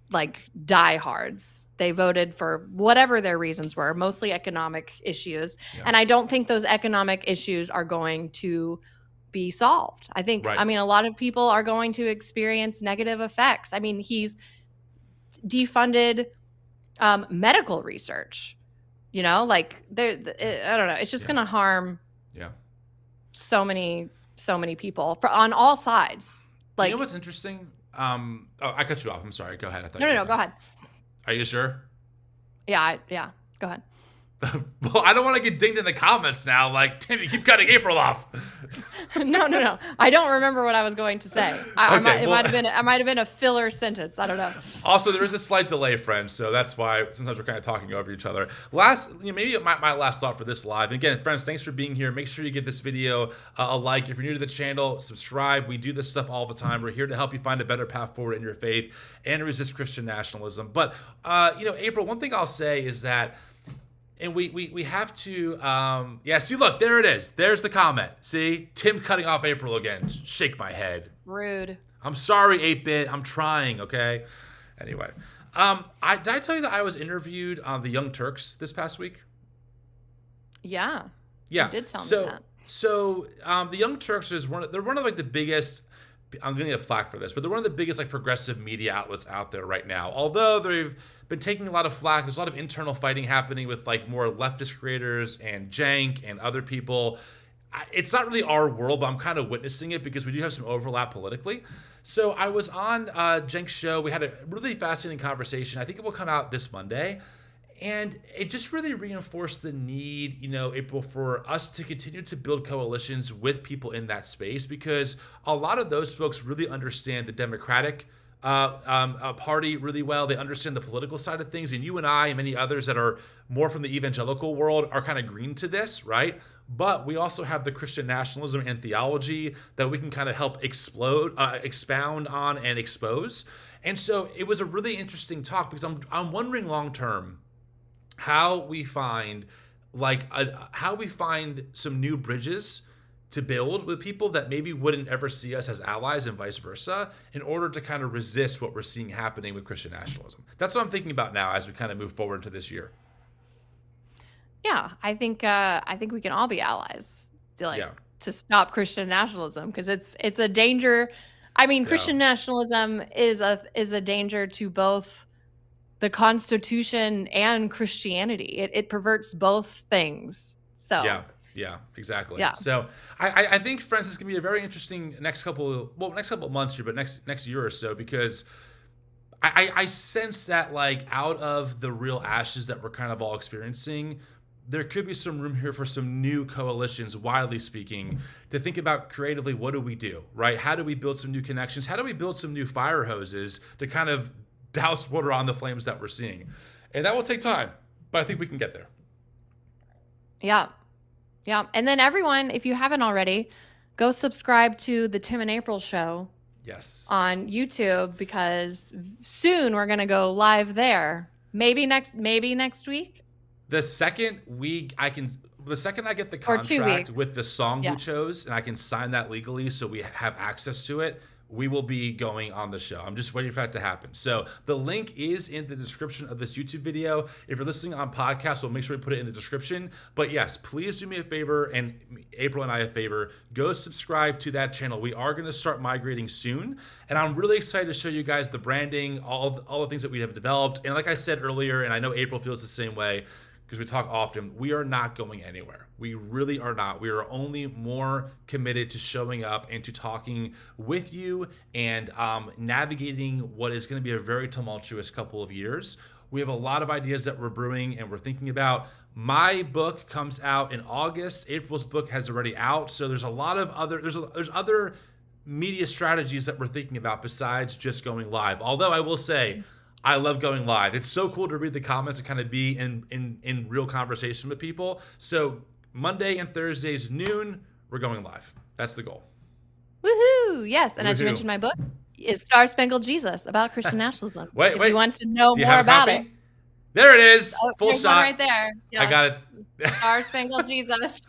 Like diehards. They voted for whatever their reasons were, mostly economic issues. Yeah. And I don't think those economic issues are going to be solved. I think, Right. a lot of people are going to experience negative effects. I mean, he's defunded medical research, like I don't know. It's just going to harm so many people on all sides. Like, you know what's interesting? I cut you off. I'm sorry. Go ahead. I thought No, go ahead. Are you sure? Yeah. Go ahead. Well, I don't want to get dinged in the comments now. Like, Tim, you keep cutting April off. No. I don't remember what I was going to say. It might have been a filler sentence. I don't know. Also, there is a slight delay, friends, so that's why sometimes we're kind of talking over each other. Maybe my last thought for this live. And again, friends, thanks for being here. Make sure you give this video a like. If you're new to the channel, subscribe. We do this stuff all the time. We're here to help you find a better path forward in your faith and resist Christian nationalism. But April, one thing I'll say is that. And we have to, see, look, there it is. There's the comment. See? Tim cutting off April again. Shake my head. Rude. I'm sorry, 8-Bit. I'm trying, okay? Anyway. Did I tell you that I was interviewed on the Young Turks this past week? Yeah. Yeah. You did tell me that. So, the Young Turks they're one of like the biggest, I'm going to get flack for this, but they're one of the biggest like progressive media outlets out there right now. Although they've been taking a lot of flack, there's a lot of internal fighting happening with like more leftist creators and Jank and other people. It's not really our world, but I'm kind of witnessing it because we do have some overlap politically. So I was on Jank's show. We had a really fascinating conversation. I think it will come out this Monday. And it just really reinforced the need, April, for us to continue to build coalitions with people in that space, because a lot of those folks really understand the Democratic party really well. They understand the political side of things. And you and I and many others that are more from the evangelical world are kind of green to this, right? But we also have the Christian nationalism and theology that we can kind of help expound on and expose. And so it was a really interesting talk because I'm wondering long term, how we find some new bridges to build with people that maybe wouldn't ever see us as allies and vice versa, in order to kind of resist what we're seeing happening with Christian nationalism. That's what I'm thinking about now as we kind of move forward into this year. Yeah, I think we can all be allies to stop Christian nationalism, because it's a danger. I mean, Christian nationalism is a danger to both the Constitution and Christianity. It perverts both things. So yeah, exactly. Yeah. So I think, friends, this is gonna be a very interesting next couple of months here, but next year or so, because I sense that like out of the real ashes that we're kind of all experiencing, there could be some room here for some new coalitions, widely speaking, to think about creatively, what do we do, right? How do we build some new connections? How do we build some new fire hoses to kind of douse water on the flames that we're seeing? And that will take time, but I think we can get there. Yeah. And then everyone, if you haven't already, go subscribe to the Tim and April show. Yes. On YouTube, because soon we're going to go live there. Maybe next week. The second I get the contract with the song we chose, and I can sign that legally so we have access to it, we will be going on the show. I'm just waiting for that to happen. So the link is in the description of this YouTube video. If you're listening on podcast, we'll make sure we put it in the description. But yes, please do me a favor, and April and I a favor. Go subscribe to that channel. We are going to start migrating soon, and I'm really excited to show you guys the branding, all the things that we have developed. And like I said earlier, and I know April feels the same way, because we talk often, we are not going anywhere. We really are not. We are only more committed to showing up and to talking with you and navigating what is going to be a very tumultuous couple of years. We have a lot of ideas that we're brewing and we're thinking about. My book comes out in August. April's book has already out. So there's a lot of there's other media strategies that we're thinking about besides just going live. Although I will say, I love going live. It's so cool to read the comments and kind of be in real conversation with people. So Monday and Thursdays noon, we're going live. That's the goal. Woohoo! Yes, and as you mentioned, my book is Star Spangled Jesus, about Christian nationalism. Wait. If you want to know more about it. There it is. Oh, Full there's shot. one right there. Yeah. I got it. Star Spangled Jesus.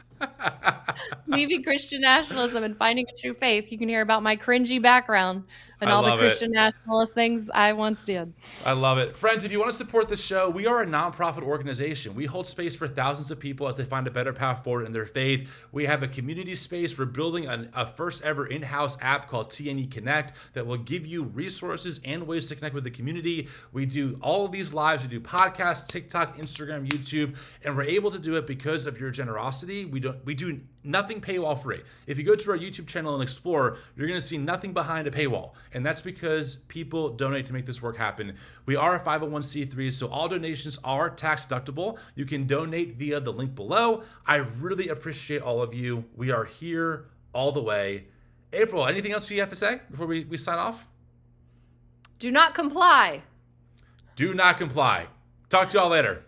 Leaving Christian nationalism and finding a true faith. You can hear about my cringy background and all the Christian nationalist things I once did. I love it. Friends, if you want to support the show, we are a nonprofit organization. We hold space for thousands of people as they find a better path forward in their faith. We have a community space. We're building a first ever in-house app called TNE Connect that will give you resources and ways to connect with the community. We do all of these lives. We do podcasts, TikTok, Instagram, YouTube, and we're able to do it because of your generosity. We do nothing paywall free. If you go to our YouTube channel and explore, you're going to see nothing behind a paywall. And that's because people donate to make this work happen. We are a 501c3, so all donations are tax deductible. You can donate via the link below. I really appreciate all of you. We are here all the way. April, anything else you have to say before we sign off? Do not comply. Do not comply. Talk to y'all later.